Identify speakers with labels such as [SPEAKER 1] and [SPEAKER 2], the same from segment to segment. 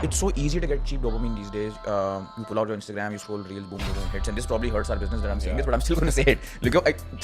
[SPEAKER 1] it's so easy to get cheap dopamine these days. You pull out your Instagram, you scroll reels, boom, boom, boom, hits, and this probably hurts our business that I'm saying this, but I'm still going to say it. Look,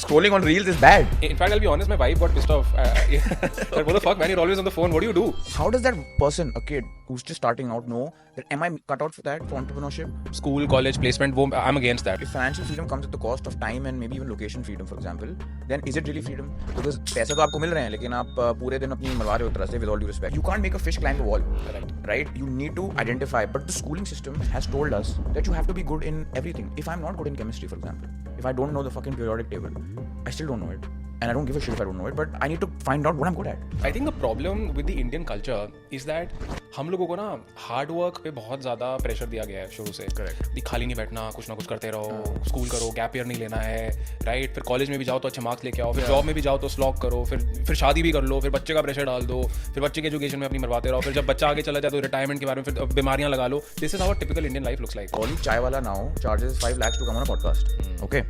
[SPEAKER 1] scrolling on reels is bad.
[SPEAKER 2] In fact, I'll be honest, my wife got pissed off. Like, what the fuck, man? You're always on the phone. What do you do?
[SPEAKER 1] How does that person, a kid who's just starting out, know that am I cut out for that, for entrepreneurship?
[SPEAKER 2] School, college, placement, I'm against that.
[SPEAKER 1] If financial freedom comes at the cost of time and maybe even location freedom, for example, then is it really freedom? Because पैसे तो आपको मिल रहे हैं, लेकिन आप पूरे दिन अपनी मरवा रहे हो तरह से, with all due respect. You can't make a fish climb a wall.
[SPEAKER 2] Correct.
[SPEAKER 1] Right? You need to identify. But the schooling system has told us that you have to be good in everything. If I'm not good in chemistry, for example, if I don't know the fucking periodic table, I still don't know it. And I don't give a shit if I don't know it, but I need to find out what I'm good at.
[SPEAKER 2] I think the problem with the Indian culture is that हम लोगों को ना hard work पे बहुत ज़्यादा pressure दिया गया है शुरू से.
[SPEAKER 1] Correct.
[SPEAKER 2] खाली नहीं बैठना, कुछ ना कुछ करते रहो, स्कूल करो, गैप ईयर नहीं लेना है, राइट? फिर कॉलेज में भी जाओ तो अच्छे मार्क्स लेके आओ, फिर जॉब में भी जाओ तो स्लॉग करो, फिर शादी भी कर लो, फिर बच्चे का प्रेशर डाल दो, फिर बच्चे के एजुकेशन में अपनी मरवाते रहो, फिर जब बच्चा आगे चला जाए तो रिटायरमेंट के बारे में फिर बीमारियां लगा लो. This is how typical Indian life looks like.
[SPEAKER 1] Only chai wala now charges 5 lakhs to come on a podcast. Okay.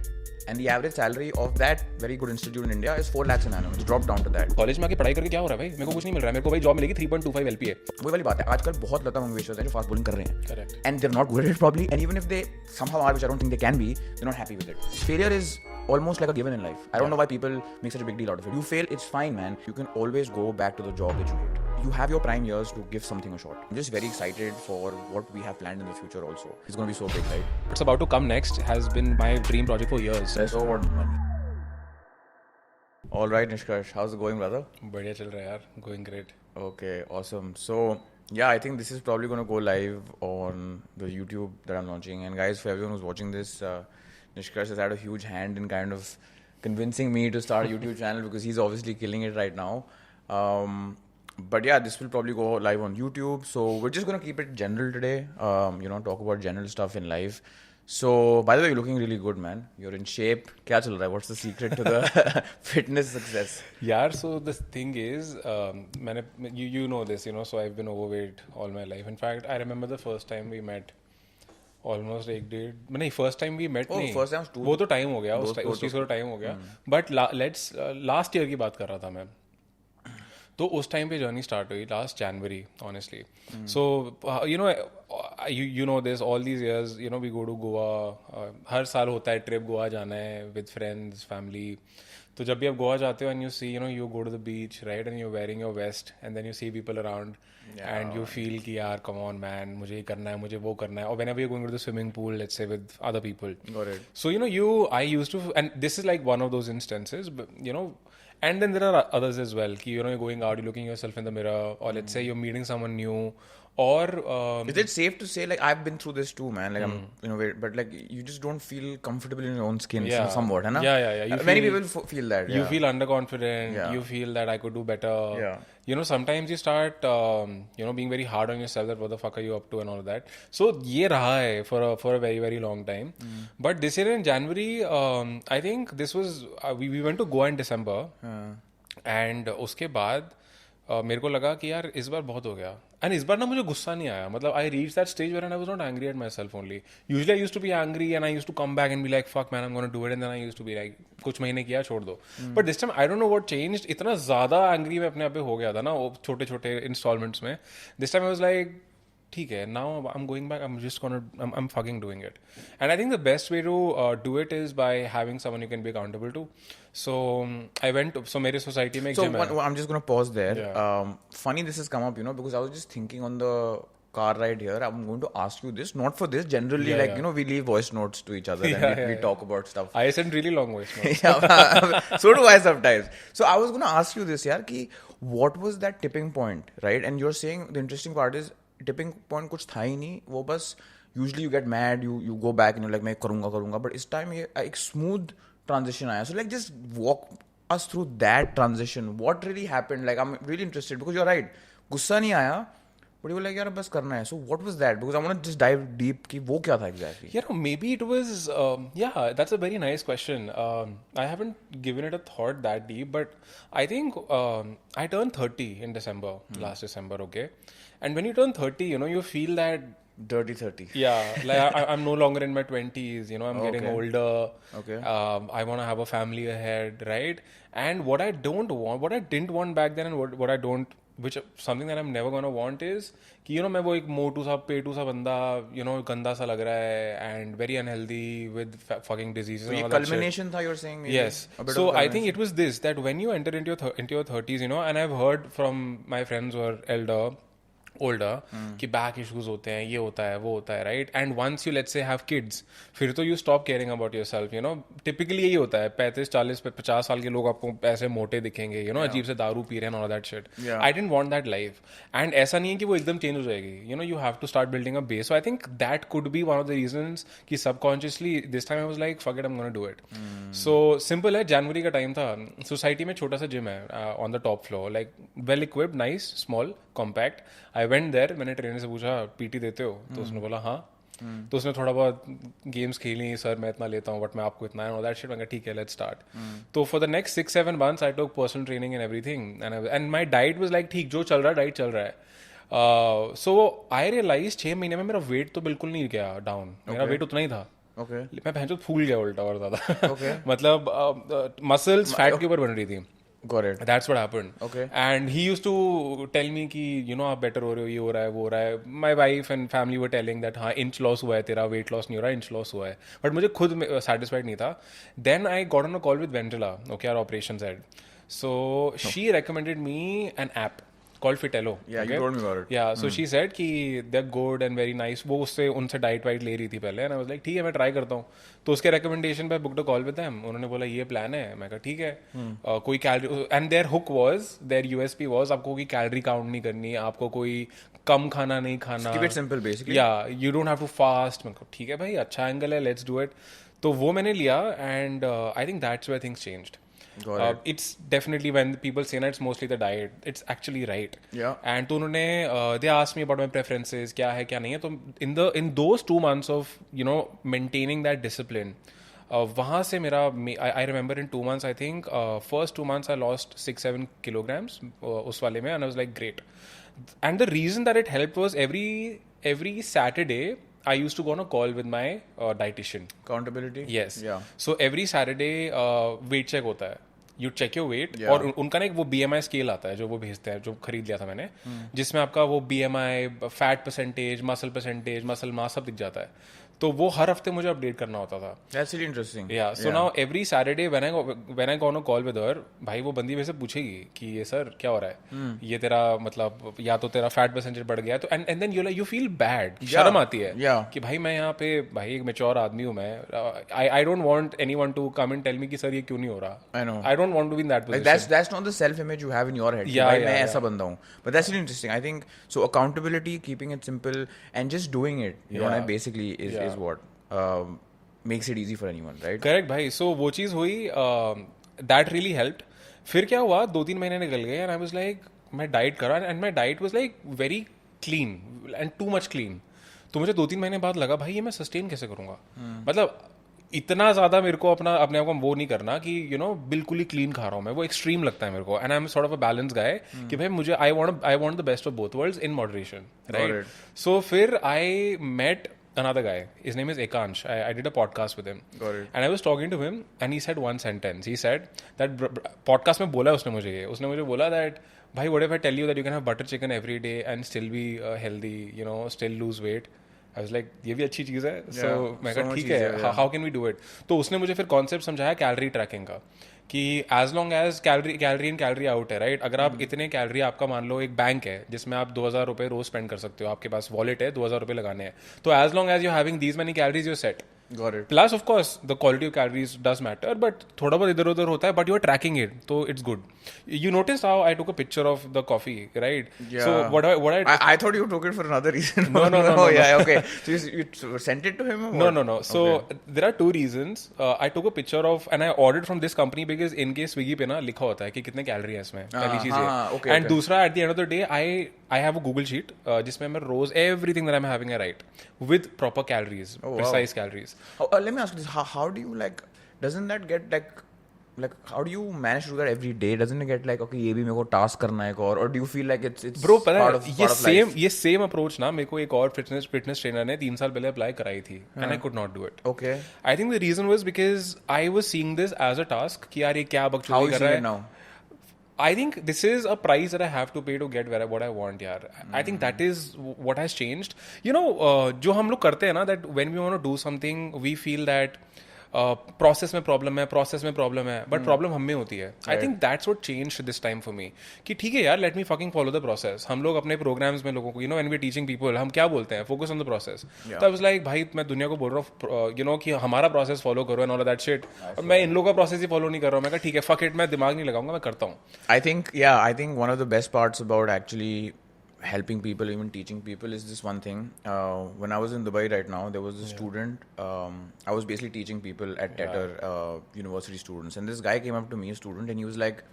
[SPEAKER 1] And the average salary of that very good institute in India is 4 lakhs an annum. It's dropped down to that.
[SPEAKER 2] College में आके पढ़ाई करके क्या हो रहा है भाई? मेरे को कुछ नहीं मिल रहा है. मेरे को भाई जॉब मिलेगी 3.25 LPA.
[SPEAKER 1] वही वाली बात है. आजकल बहुत लता मंगेशकर हैं जो फास्ट बॉलिंग कर रहे हैं.
[SPEAKER 2] Correct.
[SPEAKER 1] And they're not good at it probably. And even if they somehow are, which I don't think they can be, they're not happy with it. Failure is almost like a given in life. I don't know why people make such a big deal out of it. You fail, it's fine, man. You can always go back to the job that you hate. You have your prime years to give something a shot. I'm just very excited for what we have planned in the future also. It's going to be so big, right?
[SPEAKER 2] What's about to come next has been my dream project for years.
[SPEAKER 1] So what money. All right, Nishkarsh, how's it going, brother?
[SPEAKER 2] बढ़िया चल रहा है यार. Going great.
[SPEAKER 1] Okay, awesome. So, yeah, I think this is probably going to go live on the YouTube that I'm launching. And guys, for everyone who's watching this, Nishkarsh has had a huge hand in kind of convincing me to start a YouTube channel because he's obviously killing it right now. But yeah, this will probably go live on YouTube. So we're just going to keep it general today, talk about general stuff in life. So, by the way, you're looking really good, man. You're in shape. Kya chal raha hai? What's the secret to the fitness success?
[SPEAKER 2] Yeah, so the thing is, you know this, so I've been overweight all my life. In fact, I remember the first time we met. Almost एक डेढ़ नहीं first time भी met नहीं
[SPEAKER 1] first time
[SPEAKER 2] वो तो time हो गया उस चीज़ को टाइम हो गया बट लास्ट ईयर की बात कर रहा था मैं तो उस टाइम पे जर्नी स्टार्ट हुई last January honestly so you know this all these years we go to Goa हर साल होता है ट्रिप गोवा जाना है विद फ्रेंड्स फैमिली तो जब भी आप गोवा जाते हो and you see you go to the beach right and you're wearing your vest and then you see people around and you feel कि यार come on man मुझे ये करना है मुझे वो करना है or whenever you're going to the swimming pool let's say with other people
[SPEAKER 1] got it
[SPEAKER 2] so I used to and this is like one of those instances but and then there are others as well कि you're going out you're looking yourself in the mirror or let's say you're meeting someone new or
[SPEAKER 1] is it safe to say like I've been through this too man like I'm but like you just don't feel comfortable in your own skin somewhat hai na
[SPEAKER 2] yeah
[SPEAKER 1] many people feel that
[SPEAKER 2] you feel underconfident you feel that I could do better sometimes you start being very hard on yourself that what the fuck are you up to and all of that so ye raha hai for a very very long time but this year in January I think this was we went to Goa in December and उसके बाद मेरे को लगा कि यार इस बार बहुत हो गया एंड इस बार ना मुझे गुस्सा नहीं आया मतलब I reach that stage where I was not angry at myself only usually I used to be angry and I used to come back and be like fuck man I am gonna do it and then I used to be like कुछ महीने किया छोड़ दो but this time I don't know what changed इतना ज़्यादा angry मैं अपने आप पे हो गया था ना वो छोटे छोटे इंस्टॉलमेंट्स में this time I was like ठीक है now I'm going back I'm fucking doing it and I think the best way to do it is by having someone you can be accountable to so I went so मेरे society में एक gym है
[SPEAKER 1] I'm just gonna pause there funny this has come up because I was just thinking on the car ride here I'm going to ask you this not for this generally we leave voice notes to each other and we talk about stuff
[SPEAKER 2] I send really long voice notes
[SPEAKER 1] so do I sometimes so I was going to ask you this yaar ki what was that tipping point right and you're saying the interesting part is tipping point कुछ था ही नहीं वो बस usually you get mad you go back and you're like मैं करूँगा but इस time ये एक smooth transition आया so like just walk us through that transition what really happened like I'm really interested because you're right गुस्सा नहीं आया but you were like यार बस करना है so what was that because I want to just dive deep कि वो क्या था exactly
[SPEAKER 2] maybe it was that's a very nice question I haven't given it a thought that deep but I think I turned 30 in December last December okay and when you turn 30 you feel that
[SPEAKER 1] dirty 30
[SPEAKER 2] yeah like I'm no longer in my 20s I'm getting older
[SPEAKER 1] okay
[SPEAKER 2] I want to have a family ahead right and what I didn't want back then and what I don't which something that I'm never gonna want is कि मैं वो एक मोटू सा पेटू सा बंदा गंदा सा लग रहा है and very unhealthy with fucking diseases and all that shit.
[SPEAKER 1] Culmination था you're saying?
[SPEAKER 2] Yes. So I think it was this, that when you enter into your 30s, and I've heard from my friends who are older कि back issues होते हैं, ये होता है, वो होता है, right? And once you let's say have kids, फिर तो you stop caring about yourself. Typically यही होता है, 35 40 50 साल के लोग आपको ऐसे मोटे दिखेंगे, अजीब से दारू पी रहे हैं, all that shit. I didn't want that life. And ऐसा नहीं है कि वो एकदम चेंज हो जाएगी. You have to start building a base. So I think that could be one of the reasons कि subconsciously this time I was like fuck it, I am gonna do it. So simple है, January का time था, society में छोटा सा gym है on the top floor, like well equipped, nice, small, compact. I went there, मैंने trainer से पूछा पीटी देते हो? तो उसने बोला हाँ. तो उसने थोड़ा बहुत गेम्स खेली, सर मैं इतना लेता हूँ बट मैं आपको इतना है, दैट शिट. मैं कहा ठीक है, लेट्स स्टार्ट. तो for the next 6-7 months I took personal training and everything, and my diet was like ठीक, जो चल रहा है डाइट चल रहा है. सो आई रियलाइज 6 महीने में मेरा वेट तो बिल्कुल नहीं गया डाउन. मेरा वेट उतना ही था. मैं भैंसो फूल गया उल्टा और ज्यादा. मतलब मसल्स फैट के ऊपर बन रही थी.
[SPEAKER 1] Got it.
[SPEAKER 2] That's what happened.
[SPEAKER 1] Okay.
[SPEAKER 2] And he used to tell me कि आप better हो रहे हो, ये हो रहा है, वो हो रहा है. My wife and family were telling that हाँ inch loss हुआ है तेरा, weight loss नहीं हो रहा, inch loss हुआ है. But मुझे खुद satisfied नहीं था. Then I got on a call with Vendela, okay, our operations head. So she recommended me an app called Fitello.
[SPEAKER 1] Yeah, okay? You told me about it.
[SPEAKER 2] Yeah, so she said कि they're good and very nice. वो उससे उनसे diet white ले रही थी पहले, and I was like ठीक है, मैं ट्राई करता हूँ. तो उसके रिकमेंडेशन पे book the call with them. उन्होंने बोला ये प्लान है. मैं कहा ठीक है. कोई calorie, and their hook was, their USP was, आपको कोई कैलोरी काउंट नहीं करनी, आपको कोई कम खाना नहीं खाना.
[SPEAKER 1] Keep it simple basically.
[SPEAKER 2] Yeah, you don't have to fast. मैं कहा ठीक है भाई, अच्छा एंगल है, लेट्स डू इट. तो वो मैंने लिया, and I think that's where things changed. It's definitely, when people say that it's mostly the diet, it's actually right.
[SPEAKER 1] Yeah.
[SPEAKER 2] And तो उन्होंने they asked me about my preferences, क्या है क्या नहीं है. तो in those 2 months of maintaining that discipline, वहाँ से मेरा I remember in 2 months, I think first 2 months I lost 6-7 kilograms उस वाले में, and I was like great. And the reason that it helped was every Saturday I used to go on a call with my dietitian.
[SPEAKER 1] Accountability?
[SPEAKER 2] Yes.
[SPEAKER 1] Yeah.
[SPEAKER 2] So every Saturday weight check होता है. You check your weight. Yeah. और उनका ना एक वो BMI scale आता है जो वो भेजते हैं, जो खरीद लिया था मैंने, जिसमें आपका वो BMI, fat percentage, muscle mass सब दिख जाता है. तो वो हर हफ्ते मुझे अपडेट करना होता था.
[SPEAKER 1] That's really interesting.
[SPEAKER 2] Yeah. So now every Saturday when I go on a call with her, भाई वो बंदी मेरे से पूछेगी कि ये सर क्या हो रहा है, ये तेरा मतलब या तो तेरा फैट परसेंटेज बढ़ गया, तो and then you feel bad, शर्म आती है कि भाई मैं यहाँ पे भाई एक मैच्योर आदमी हूँ मैं. I don't want anyone to come and tell me कि सर ये क्यों नहीं हो रहा.
[SPEAKER 1] I know.
[SPEAKER 2] I don't want to be in that position.
[SPEAKER 1] That's not the self image you have in your head.
[SPEAKER 2] Yeah,
[SPEAKER 1] मैं ऐसा बंदा हूँ. But that's really interesting. I think so. Accountability, keeping it simple, and just doing it. Basically is what makes it easy for anyone, right?
[SPEAKER 2] Correct, भाई. So वो चीज़ हुई, that really helped. फिर क्या हुआ, 2-3 महीने निकल गए, and I was like, मैं डाइट करा, and my diet was like very clean and too much clean. तो मुझे 2-3 महीने बाद लगा भाई ये मैं सस्टेन कैसे करूँगा. मतलब इतना ज़्यादा मेरे को अपने आप को वो नहीं करना कि बिल्कुल ही क्लीन खा रहा हूँ मैं. वो एक्सट्रीम लगता है मेरे को, and I am sort of a balance guy कि भाई मुझे I want the best of both worlds in moderation, right? So फिर I met another guy. His name is Ekansh. I did a podcast with him.
[SPEAKER 1] Got it.
[SPEAKER 2] And I was talking to him, and he said one sentence. He said that podcast में बोला उसने मुझे बोला that भाई what if I tell you that you can have butter chicken every day and still be healthy, still lose weight. I was like ये भी अच्छी चीज़ है. So मैं कहा ठीक है, how can we do it? तो उसने मुझे फिर कॉन्सेप्ट समझाया कैलोरी ट्रैकिंग का, कि as long as calorie in calorie out है, राइट? अगर आप इतने कैलोरी, आपका मान लो एक बैंक है जिसमें आप 2,000 रुपये रोज स्पेंड कर सकते हो, आपके पास वॉलेट है, 2,000 रुपये लगाने हैं, तो as long as you having these many calories, you set.
[SPEAKER 1] Got it.
[SPEAKER 2] Plus, of course, the quality of calories does matter, but थोड़ा बहुत इधर उधर होता है, but you are tracking it, so it's good. You noticed how I took a picture of the coffee, right?
[SPEAKER 1] Yeah.
[SPEAKER 2] So what
[SPEAKER 1] I thought you took it for another reason.
[SPEAKER 2] No.
[SPEAKER 1] Yeah, okay. So you sent it to him? Or
[SPEAKER 2] No. So there are 2 reasons. I took a picture of, and I ordered from this company because in case Swiggy पे ना लिखा होता है कि कितने calorie है इसमें, पहली चीज़ है.
[SPEAKER 1] Okay.
[SPEAKER 2] And दूसरा, at the end of the day, I have a Google sheet जिसमें मैं रोज everything that I'm having I write with proper calories, precise calories.
[SPEAKER 1] Let me ask you this: How do you doesn't that get how do you manage to do that every day? Doesn't it get okay ये भी मेरे को task करना है or do you feel like it's
[SPEAKER 2] bro, part of life? ये same approach ना मेरे को एक और fitness trainer ने 3 साल पहले apply कराई थी, and I could not do it.
[SPEAKER 1] Okay.
[SPEAKER 2] I think the reason was because I was seeing this as a task कि यार ये क्या बकचोदी कर रहा है.
[SPEAKER 1] How is it now?
[SPEAKER 2] I think this is a price that I have to pay to get what I want, yaar. I think that is what has changed. You know, जो हम लोग करते हैं ना, that when we want to do something, we feel that process में problem है but problem हम में होती है. I think that's what changed this time for me कि ठीक है यार, let me fucking follow the process. हम लोग अपने प्रोग्राम्स में लोगों को, you know, when we teaching people, हम क्या बोलते हैं, फोकस ऑन द प्रोसेस. तो आई वाज लाइक, भाई मैं दुनिया को बोल रहा हूँ, यू नो, कि हमारा प्रोसेस फॉलो करो एंड ऑल दैट शिट, और मैं इन लोगों का प्रोसेस ही फॉलो नहीं कर रहा हूँ. मैं कहा ठीक है, फक इट, मैं दिमाग नहीं लगाऊंगा, मैं करता हूँ.
[SPEAKER 1] I think one of the best parts about actually helping people, even teaching people, is this one thing. When I was in Dubai right now, there was a student. I was basically teaching people at Tetter, university students, and this guy came up to me, a student, and he was like,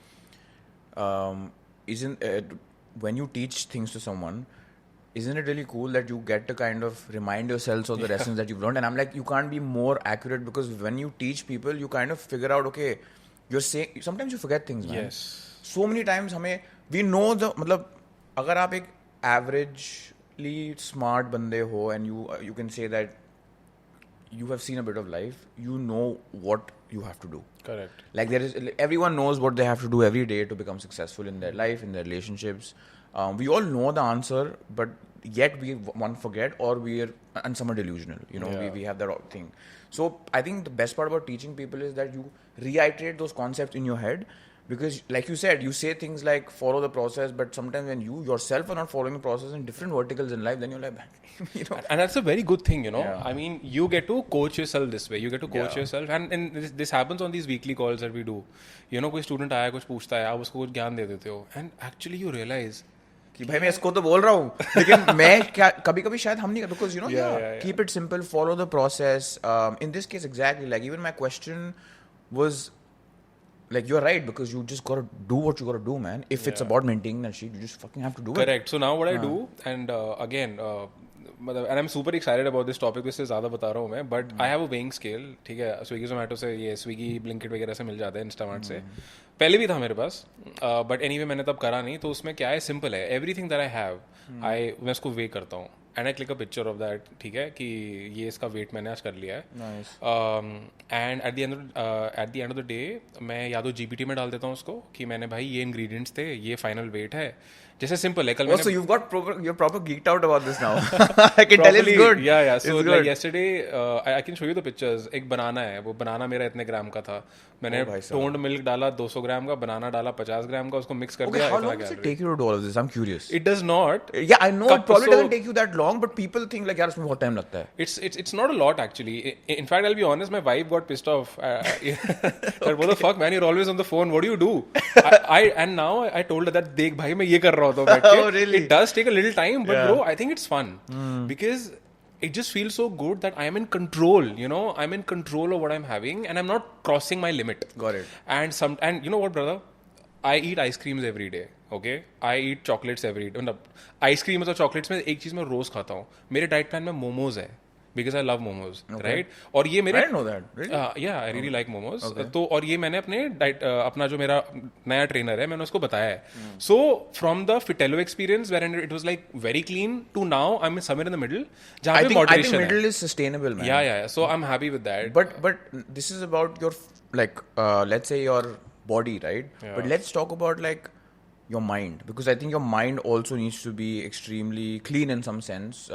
[SPEAKER 1] when you teach things to someone, isn't it really cool that you get to kind of remind yourselves of the lessons that you've learned? And I'm like, you can't be more accurate, because when you teach people, you kind of figure out, okay, you're saying, sometimes you forget things, man.
[SPEAKER 2] Yes.
[SPEAKER 1] So many times we know the, मतलब अगर आप एक averagely smart बंदे हो and you can say that you have seen a bit of life, you know what you have to do.
[SPEAKER 2] Correct.
[SPEAKER 1] Like everyone knows what they have to do every day to become successful in their life, in their relationships. We all know the answer, but yet one forget, or and some are delusional. You know, we have that thing. So I think the best part about teaching people is that you reiterate those concepts in your head. Because like you said, you say things like follow the process, but sometimes when you yourself are not following the process in different verticals in life, then you're like, you know.
[SPEAKER 2] And that's a very good thing, you know. Yeah. I mean, you get to coach yourself this way. You get to coach yourself, and this happens on these weekly calls that we do. You know, कोई student आया, कुछ पूछता है, आप उसको कुछ ज्ञान दे देते हो, and actually you realize
[SPEAKER 1] कि भाई मैं इसको तो बोल रहा हूँ, लेकिन मैं क्या कभी-कभी शायद हम नहीं, because you know, keep it simple, follow the process. In this case, exactly, like even my question was, like, you're right, because you just gotta do what you gotta do, man. If it's about maintaining that shit, you just fucking have to do it.
[SPEAKER 2] Correct. So now what I do, and again, and I'm super excited about this topic. इससे ज़्यादा बता रहा हूँ मैं, but I have a weighing scale. ठीक है, Swiggy Zomato से, ये Swiggy Blinkit वगैरह से मिल जाता है, Instamart से. पहले भी था मेरे पास, but anyway मैंने तब करा नहीं. तो उसमें क्या है, simple है. Everything that I have, मैं उसको weigh करता हूँ. And I click a picture of that, ठीक है, कि ये इसका weight मैंने आज कर लिया है.
[SPEAKER 1] Nice.
[SPEAKER 2] And at the end of the day, मैं या तो GPT में डाल देता हूँ उसको कि मैंने भाई ये ingredients थे, ये final weight है. जैसे simple है. कल
[SPEAKER 1] मैंने. So you're proper geeked out about this now. I can tell it's good.
[SPEAKER 2] Yeah. So like yesterday, I can show you the pictures. एक बनाना है, वो बनाना मेरा इतने ग्राम का था. मैंने toned milk डाला 200 ग्राम का, बनाना डाला 50 ग्राम का, उसको mix कर दिया.
[SPEAKER 1] How long does it take you to do all of this? I'm curious.
[SPEAKER 2] It does not.
[SPEAKER 1] Yeah, I know it probably doesn't take you that long, but people think like यार उसमें बहुत time लगता है.
[SPEAKER 2] It's not a lot actually. In fact, I'll be honest, my wife got pissed off. What the fuck, man? You're always on the phone. What do you do? And now I told her that देख भाई मैं ये कर रहा हूँ तो
[SPEAKER 1] Oh, really?
[SPEAKER 2] It does take a little time, but bro, I think it's fun because it just feels so good that I am in control. You know, I'm in control of what I'm having, and I'm not crossing my limit.
[SPEAKER 1] Got it.
[SPEAKER 2] And you know what, brother? I eat ice creams every day. Okay, I eat chocolates every day. मतलब ice cream और chocolates में एक चीज मैं रोज खाता हूँ. मेरे diet plan में मोमोज है. Because I love momos, right? और ये मेरे
[SPEAKER 1] I didn't know that. Really?
[SPEAKER 2] Yeah, I really like momos. तो और ये मैंने अपने अपना जो मेरा नया ट्रेनर है, मैंने उसको बताया है. So from the Fitello experience, wherein it was like very clean, to now I'm somewhere in the middle. जहाँ पे moderation है. I think
[SPEAKER 1] middle is sustainable, man.
[SPEAKER 2] Yeah. So I'm happy with that.
[SPEAKER 1] But this is about your like let's say your body, right? Yeah. But let's talk about like your mind, because I think your mind also needs to be extremely clean in some sense.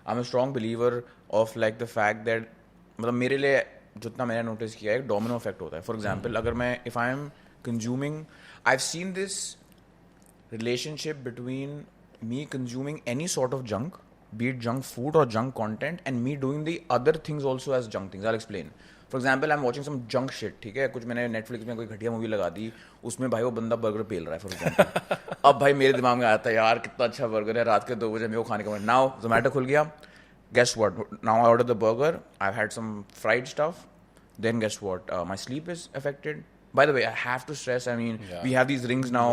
[SPEAKER 1] I'm a strong believer of like the fact that मतलब मेरे लिए जितना मैंने notice किया है एक domino effect होता है. फॉर एग्जाम्पल अगर मैं if I am consuming, I've seen this relationship between me consuming any sort of junk, be it junk food or junk content, and me doing the other things also as junk things. I'll explain. For example, I'm watching some junk shit, ठीक है, कुछ मैंने Netflix में कोई घटिया movie लगा दी, उसमें भाई वो बंदा बर्गर पेल रहा है, फॉर एग्जाम्पल. अब भाई मेरे दिमाग में आता है यार कितना अच्छा बर्गर है, रात के 2 बजे मेरे को खाने का मन. नाउ जोमेटो खुल गया, guess what, now I ordered the burger, I've had some fried stuff, then guess what, my sleep is affected. By the way, I have to stress, I mean, we have these rings now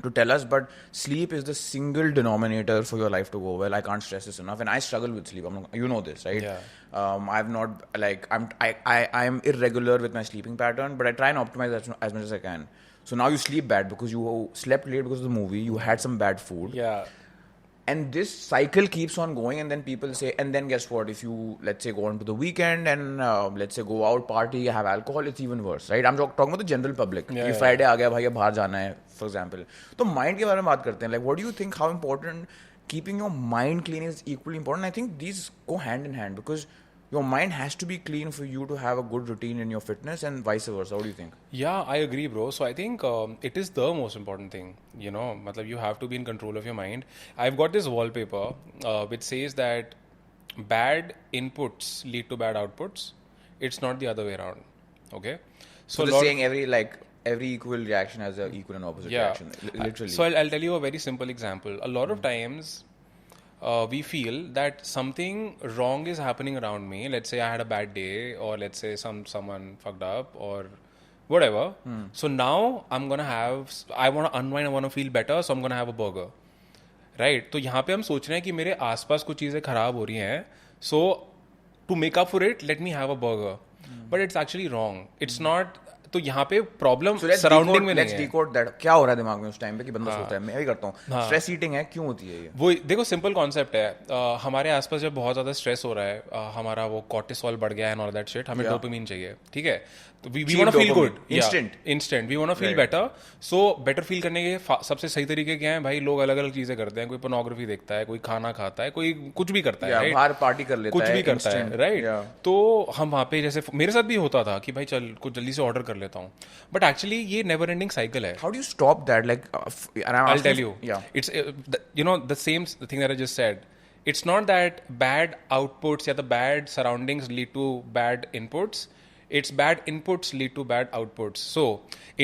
[SPEAKER 1] to tell us, but sleep is the single denominator for your life to go well. I can't stress this enough, and I struggle with sleep. You know this, right? I've not like I'm irregular with my sleeping pattern, but I try and optimize as much as I can. So now you sleep bad because you slept late because of the movie. You had some bad food.
[SPEAKER 2] Yeah.
[SPEAKER 1] And this cycle keeps on going, and then people say, and then guess what? If you, let's say, go on to the weekend and let's say go out, party, have alcohol, it's even worse, right? I'm talking about the general public.
[SPEAKER 2] Yeah,
[SPEAKER 1] Friday आ गया भाई, अब बाहर जाना है, for example. तो mind के बारे में बात करते हैं. Like, what do you think? How important keeping your mind clean is equally important? I think these go hand in hand because your mind has to be clean for you to have a good routine in your fitness and vice versa. What do you think?
[SPEAKER 2] Yeah, I agree, bro. So I think it is the most important thing, you know, matlab you have to be in control of your mind. I've got this wallpaper which says that bad inputs lead to bad outputs. It's not the other way around. Okay?
[SPEAKER 1] So the saying every equal reaction has an equal and opposite reaction. Literally.
[SPEAKER 2] So I'll tell you a very simple example. A lot of times we feel that something wrong is happening around me. Let's say I had a bad day, or let's say someone fucked up, or whatever. So now I want to unwind, I want to feel better, so I'm going to have a burger. Right? तो यहाँ पे हम सोच रहे हैं कि मेरे आसपास कुछ चीज़ें खराब हो रही हैं. So to make up for it, let me have a burger. But it's actually wrong. It's not. तो यहाँ पे प्रॉब्लम सराउंडिंग में नहीं है.
[SPEAKER 1] Let's decode that. क्या हो रहा है दिमाग में उस टाइम पे कि बंदा सोचता है, मैं भी करता हूँ. स्ट्रेस ईटिंग है, क्यों होती है ये?
[SPEAKER 2] वो देखो सिंपल कॉन्सेप्ट है. हमारे आसपास जब बहुत ज्यादा स्ट्रेस हो रहा है, हमारा वो कॉर्टिसोल बढ़ गया है एंड ऑल दैट शिट, हमें डोपामिन चाहिए. ठीक है, तो we want to feel good, instant we want to feel better. So better फील करने के सबसे सही तरीके क्या है भाई? लोग अलग अलग चीजें करते हैं. कोई पोर्नोग्राफी देखता है, कोई खाना खाता है, कोई कुछ भी करता है,
[SPEAKER 1] बाहर पार्टी कर लेता है,
[SPEAKER 2] कुछ भी करता है, राइट? तो हम वहाँ पे, जैसे मेरे साथ भी होता था कि भाई चल कुछ जल्दी से ऑर्डर कर लेता हूँ. बट एक्चुअली ये नेवर एंडिंग साइकिल है.
[SPEAKER 1] How do you stop that? Like,
[SPEAKER 2] I'll tell you. It's the same thing that I just said. It's not that bad outputs or the bad surroundings lead to bad inputs. It's bad inputs lead to bad outputs. So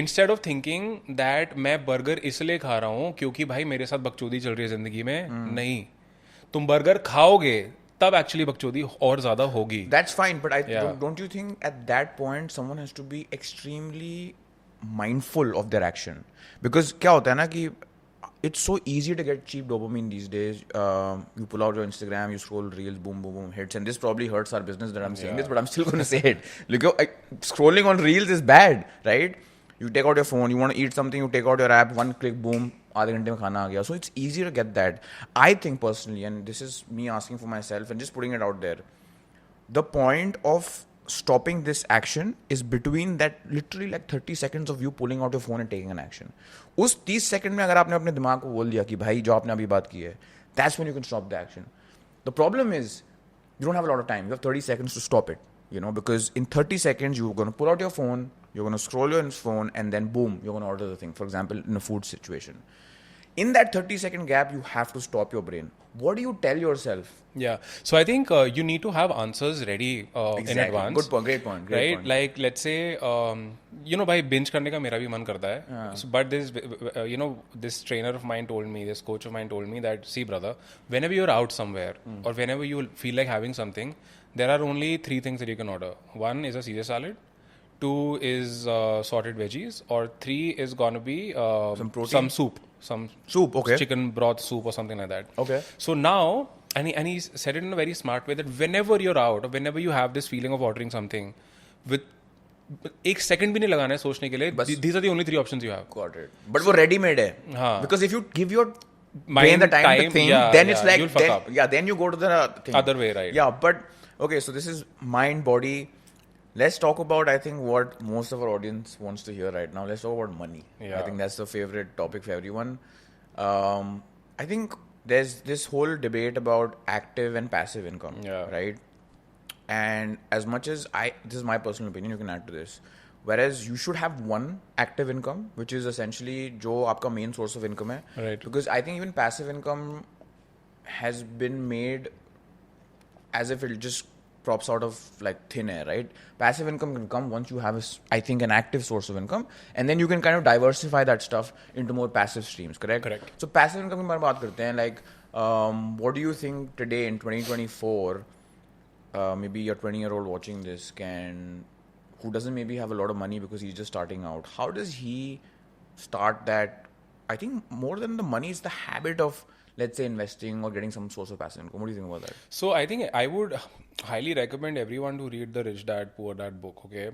[SPEAKER 2] instead of thinking that मैं burger इसलिए खा रहा हूँ क्योंकि भाई मेरे साथ बकचोदी चल रही है जिंदगी में, नहीं. तुम बर्गर खाओगे तब एक्चुअली बकचोदी और ज्यादा होगी.
[SPEAKER 1] That's fine, but don't you think at that point someone has to be extremely mindful of their action? Because क्या होता है ना कि it's so easy to get cheap dopamine these days. You pull out your Instagram, you scroll reels, boom, boom, boom, hits. And this probably hurts our business that I'm saying this, but I'm still going to say it. Look, scrolling on reels is bad, right? You take out your phone, you want to eat something, you take out your app, one click, boom, आधे घंटे में खाना आ गया. So it's easy to get that. I think personally, and this is me asking for myself and just putting it out there, the point of stopping this action is between that literally like 30 seconds of you pulling out your phone and taking an action. उस 30 second में अगर आपने अपने दिमाग को बोल दिया कि भाई जो आपने अभी बात की है, that's when you can stop the action. The problem is you don't have a lot of time. You have 30 seconds to stop it, you know, because in 30 seconds you're going to pull out your phone, you're going to scroll your phone, and then boom, you're going to order the thing. For example, in a food situation. In that 30-second gap, you have to stop your brain. What do you tell yourself?
[SPEAKER 2] Yeah. So I think you need to have answers ready in advance.
[SPEAKER 1] Good point. Great point.
[SPEAKER 2] Right? Point. Like, let's say, भाई binge करने का मेरा भी मन करता है. But this trainer of mine told me, this coach of mine told me that, see brother, whenever you're out somewhere or whenever you feel like having something, there are only 3 things that you can order. 1 is a Caesar salad. 2 is sorted veggies, or 3 is gonna be some soup. Some soup, okay. Chicken broth soup or something like that.
[SPEAKER 1] Okay.
[SPEAKER 2] So now, and he said it in a very smart way that whenever you're out or whenever you have this feeling of ordering something, with एक second भी नहीं लगाना है सोचने के लिए, these are the only 3 options you have.
[SPEAKER 1] Got it. But वो ready made है. हाँ. Because if you give your brain the time to think, then it's like, then you go to the thing.
[SPEAKER 2] Other way, right?
[SPEAKER 1] Yeah, but okay, so this is mind, body. Let's talk about, I think, what most of our audience wants to hear right now. Let's talk about money. Yeah. I think that's the favorite topic for everyone. I think there's this whole debate about active and passive income, right? And as much as this is my personal opinion, you can add to this. Whereas you should have one active income, which is essentially जो आपका main source of income है.
[SPEAKER 2] Right.
[SPEAKER 1] Because I think even passive income has been made as if it just props out of like thin air, right? Passive income can come once you have, I think, an active source of income, and then you can kind of diversify that stuff into more passive streams, correct?
[SPEAKER 2] Correct.
[SPEAKER 1] So passive income के बारे में बात करते हैं. Like, what do you think today in 2024, maybe a 20-year-old watching this who doesn't maybe have a lot of money because he's just starting out, how does he start that? I think more than the money is the habit of let's say, investing or getting some source of passive income? What do you think about that?
[SPEAKER 2] So I think I would highly recommend everyone to read the Rich Dad Poor Dad book. Okay,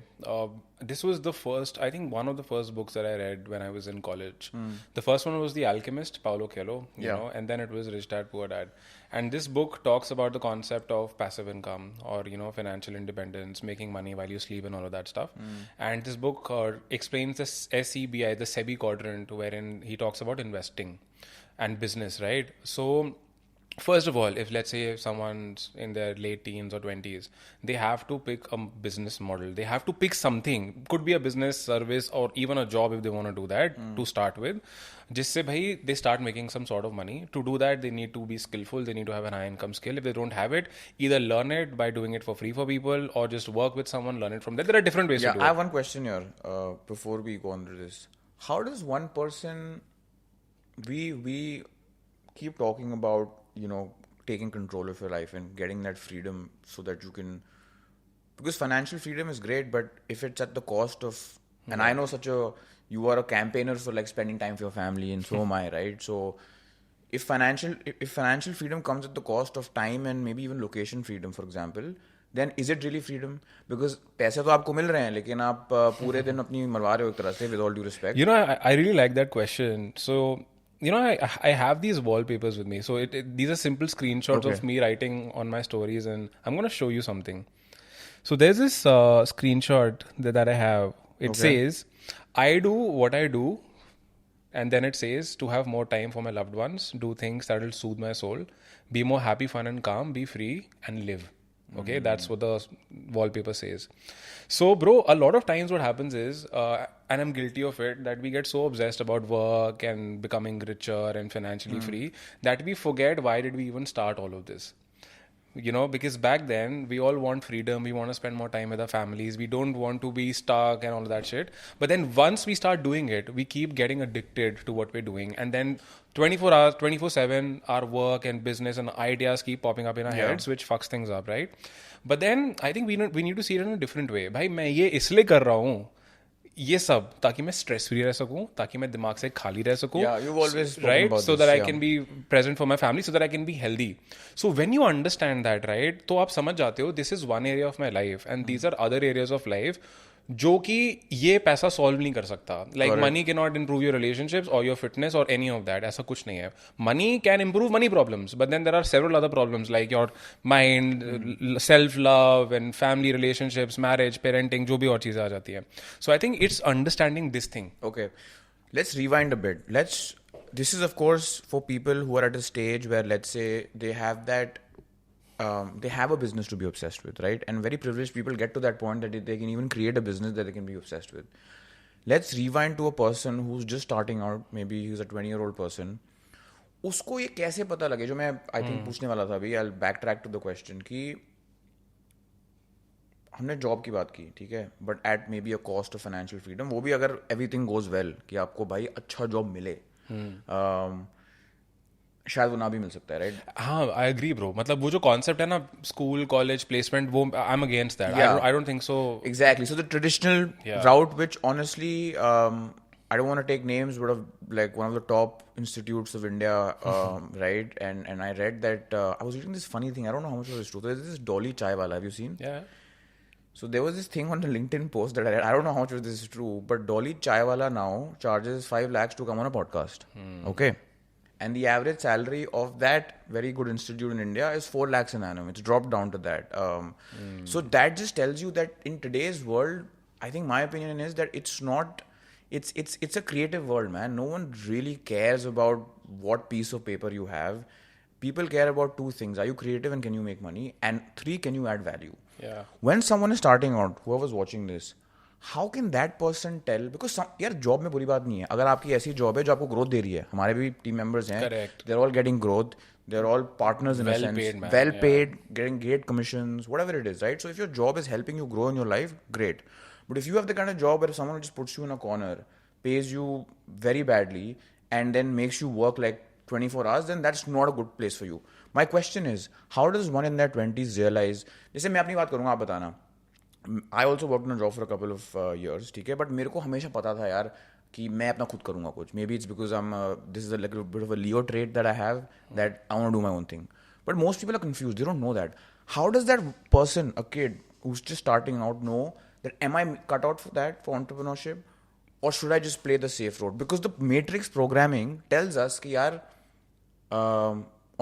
[SPEAKER 2] this was the first, I think, one of the first books that I read when I was in college. The first one was The Alchemist, Paulo Coelho, you know, and then it was Rich Dad Poor Dad. And this book talks about the concept of passive income, or financial independence, making money while you sleep, and all of that stuff. And this book explains the SEBI, the SEBI quadrant, wherein he talks about investing and business, right? So first of all, if let's say someone's in their late teens or 20s, they have to pick a business model. They have to pick something. Could be a business, service, or even a job if they want to do that to start with. Jisse bhai, they start making some sort of money. To do that, they need to be skillful. They need to have an high income skill. If they don't have it, either learn it by doing it for free for people, or just work with someone, learn it from there. There are different ways to do it.
[SPEAKER 1] I have one question here before we go on to this. How does one person, we keep talking about, taking control of your life and getting that freedom so that you can, because financial freedom is great, but if it's at the cost of, and I know you are a campaigner for like spending time with your family, and so am I, right? So if financial freedom comes at the cost of time and maybe even location freedom, for example, then is it really freedom? Because पैसे तो आपको मिल रहे हैं, लेकिन आप पूरे दिन अपनी मरवा रहे हो एक तरह से, with all due respect.
[SPEAKER 2] I really like that question. So, I have these wallpapers with me. So these are simple screenshots of me writing on my stories, and I'm going to show you something. So there's this screenshot that I have. It says, I do what I do, and then it says, to have more time for my loved ones, do things that will soothe my soul, be more happy, fun and calm, be free, and live. Okay, that's what the wallpaper says. So, bro, a lot of times what happens is, and I'm guilty of it, that we get so obsessed about work and becoming richer and financially free that we forget why did we even start all of this. Because back then we all want freedom, we want to spend more time with our families, we don't want to be stuck and all of that shit. But then once we start doing it, we keep getting addicted to what we're doing, and then 24 hours, 24/7, our work and business and ideas keep popping up in our heads, which fucks things up, right? But then I think we need to see it in a different way. भाई मैं ये इसलिए कर रहा हूँ ये सब ताकि मैं स्ट्रेस फ्री रह सकूं, ताकि मैं दिमाग से खाली रह सकूं, right? So that I can be present for my family, so that I can be healthy. So when you understand that, right, तो आप समझ जाते हो this is one area of my life and these are other areas of life जो कि ये पैसा solve नहीं कर सकता. Like money can not improve your relationships और योर फिटनेस और एनी ऑफ दैट. ऐसा कुछ नहीं है. Money can improve money problems, but then there are several other problems like your mind, self love and family relationships, marriage, parenting, जो भी और चीज़ें आ जाती हैं. So I think it's understanding this thing.
[SPEAKER 1] Okay, let's rewind a bit. This is of course for people who are at a stage where, let's say, they have a business to be obsessed with, right? And very privileged people get to that point that they can even create a business that they can be obsessed with. Let's rewind to a person who's just starting out. Maybe he's a 20-year-old person. उसको ये कैसे पता लगे, जो मैं I think पूछने वाला था अभी. I'll backtrack to the question कि हमने जॉब की बात की, ठीक है, but at may be a cost of financial freedom. वो भी अगर एवरीथिंग गोज वेल, कि आपको भाई अच्छा जॉब मिले, शायद वो ना भी मिल सकता है, राइट?
[SPEAKER 2] हाँ, आई एग्री ब्रो. मतलब वो जो कॉन्सेप्ट है ना, स्कूल, कॉलेज, प्लेसमेंट, वो I am against that. I don't think so.
[SPEAKER 1] Exactly. So the traditional route, which honestly, I don't want to take names, but of like one of the top institutes of India, right? And I read that I was reading this funny thing. I don't know how much of it is true. There's this Dolly Chai wala. Have you seen?
[SPEAKER 2] Yeah.
[SPEAKER 1] So there was this thing on the LinkedIn post that I read. I don't know how much of this is true, but Dolly Chai wala now charges 5 lakhs to come on a podcast. Okay. And the average salary of that very good institute in India is 4 lakhs an annum. It's dropped down to that. So that just tells you that in today's world, I think my opinion is that it's not, it's a creative world, man. No one really cares about what piece of paper you have. People care about 2 things. Are you creative and can you make money? And 3, can you add value?
[SPEAKER 2] Yeah.
[SPEAKER 1] When someone is starting out, whoever's watching this, how can that person tell? Because यार job में बुरी बात नहीं है. अगर आपकी ऐसी job है जो आपको ग्रोथ दे रही है, हमारे भी टीम मेंबर्स हैं, they're all getting growth, they're all partners in a sense, well paid, getting great commissions, whatever it is, right? So if your job is helping you grow in your life, great. But if you have the kind of job where someone just puts you in a corner, pays you very badly, and then makes you work like 24 hours, then that's not a good place for you. My question is, how does one in their 20s realize, जैसे मैं अपनी बात करूँगा, आप बताना. I also worked in a job for a couple of years, ठीक है, but मेरे को हमेशा पता था यार कि मैं अपना खुद करूँगा कुछ. Maybe it's because this is like a bit of a Leo trait that I have, that I want to do my own thing. But most people are confused. They don't know that. How does that person, a kid who's just starting out, know that am I cut out for that, for entrepreneurship, or should I just play the safe road? Because the matrix programming tells us कि यार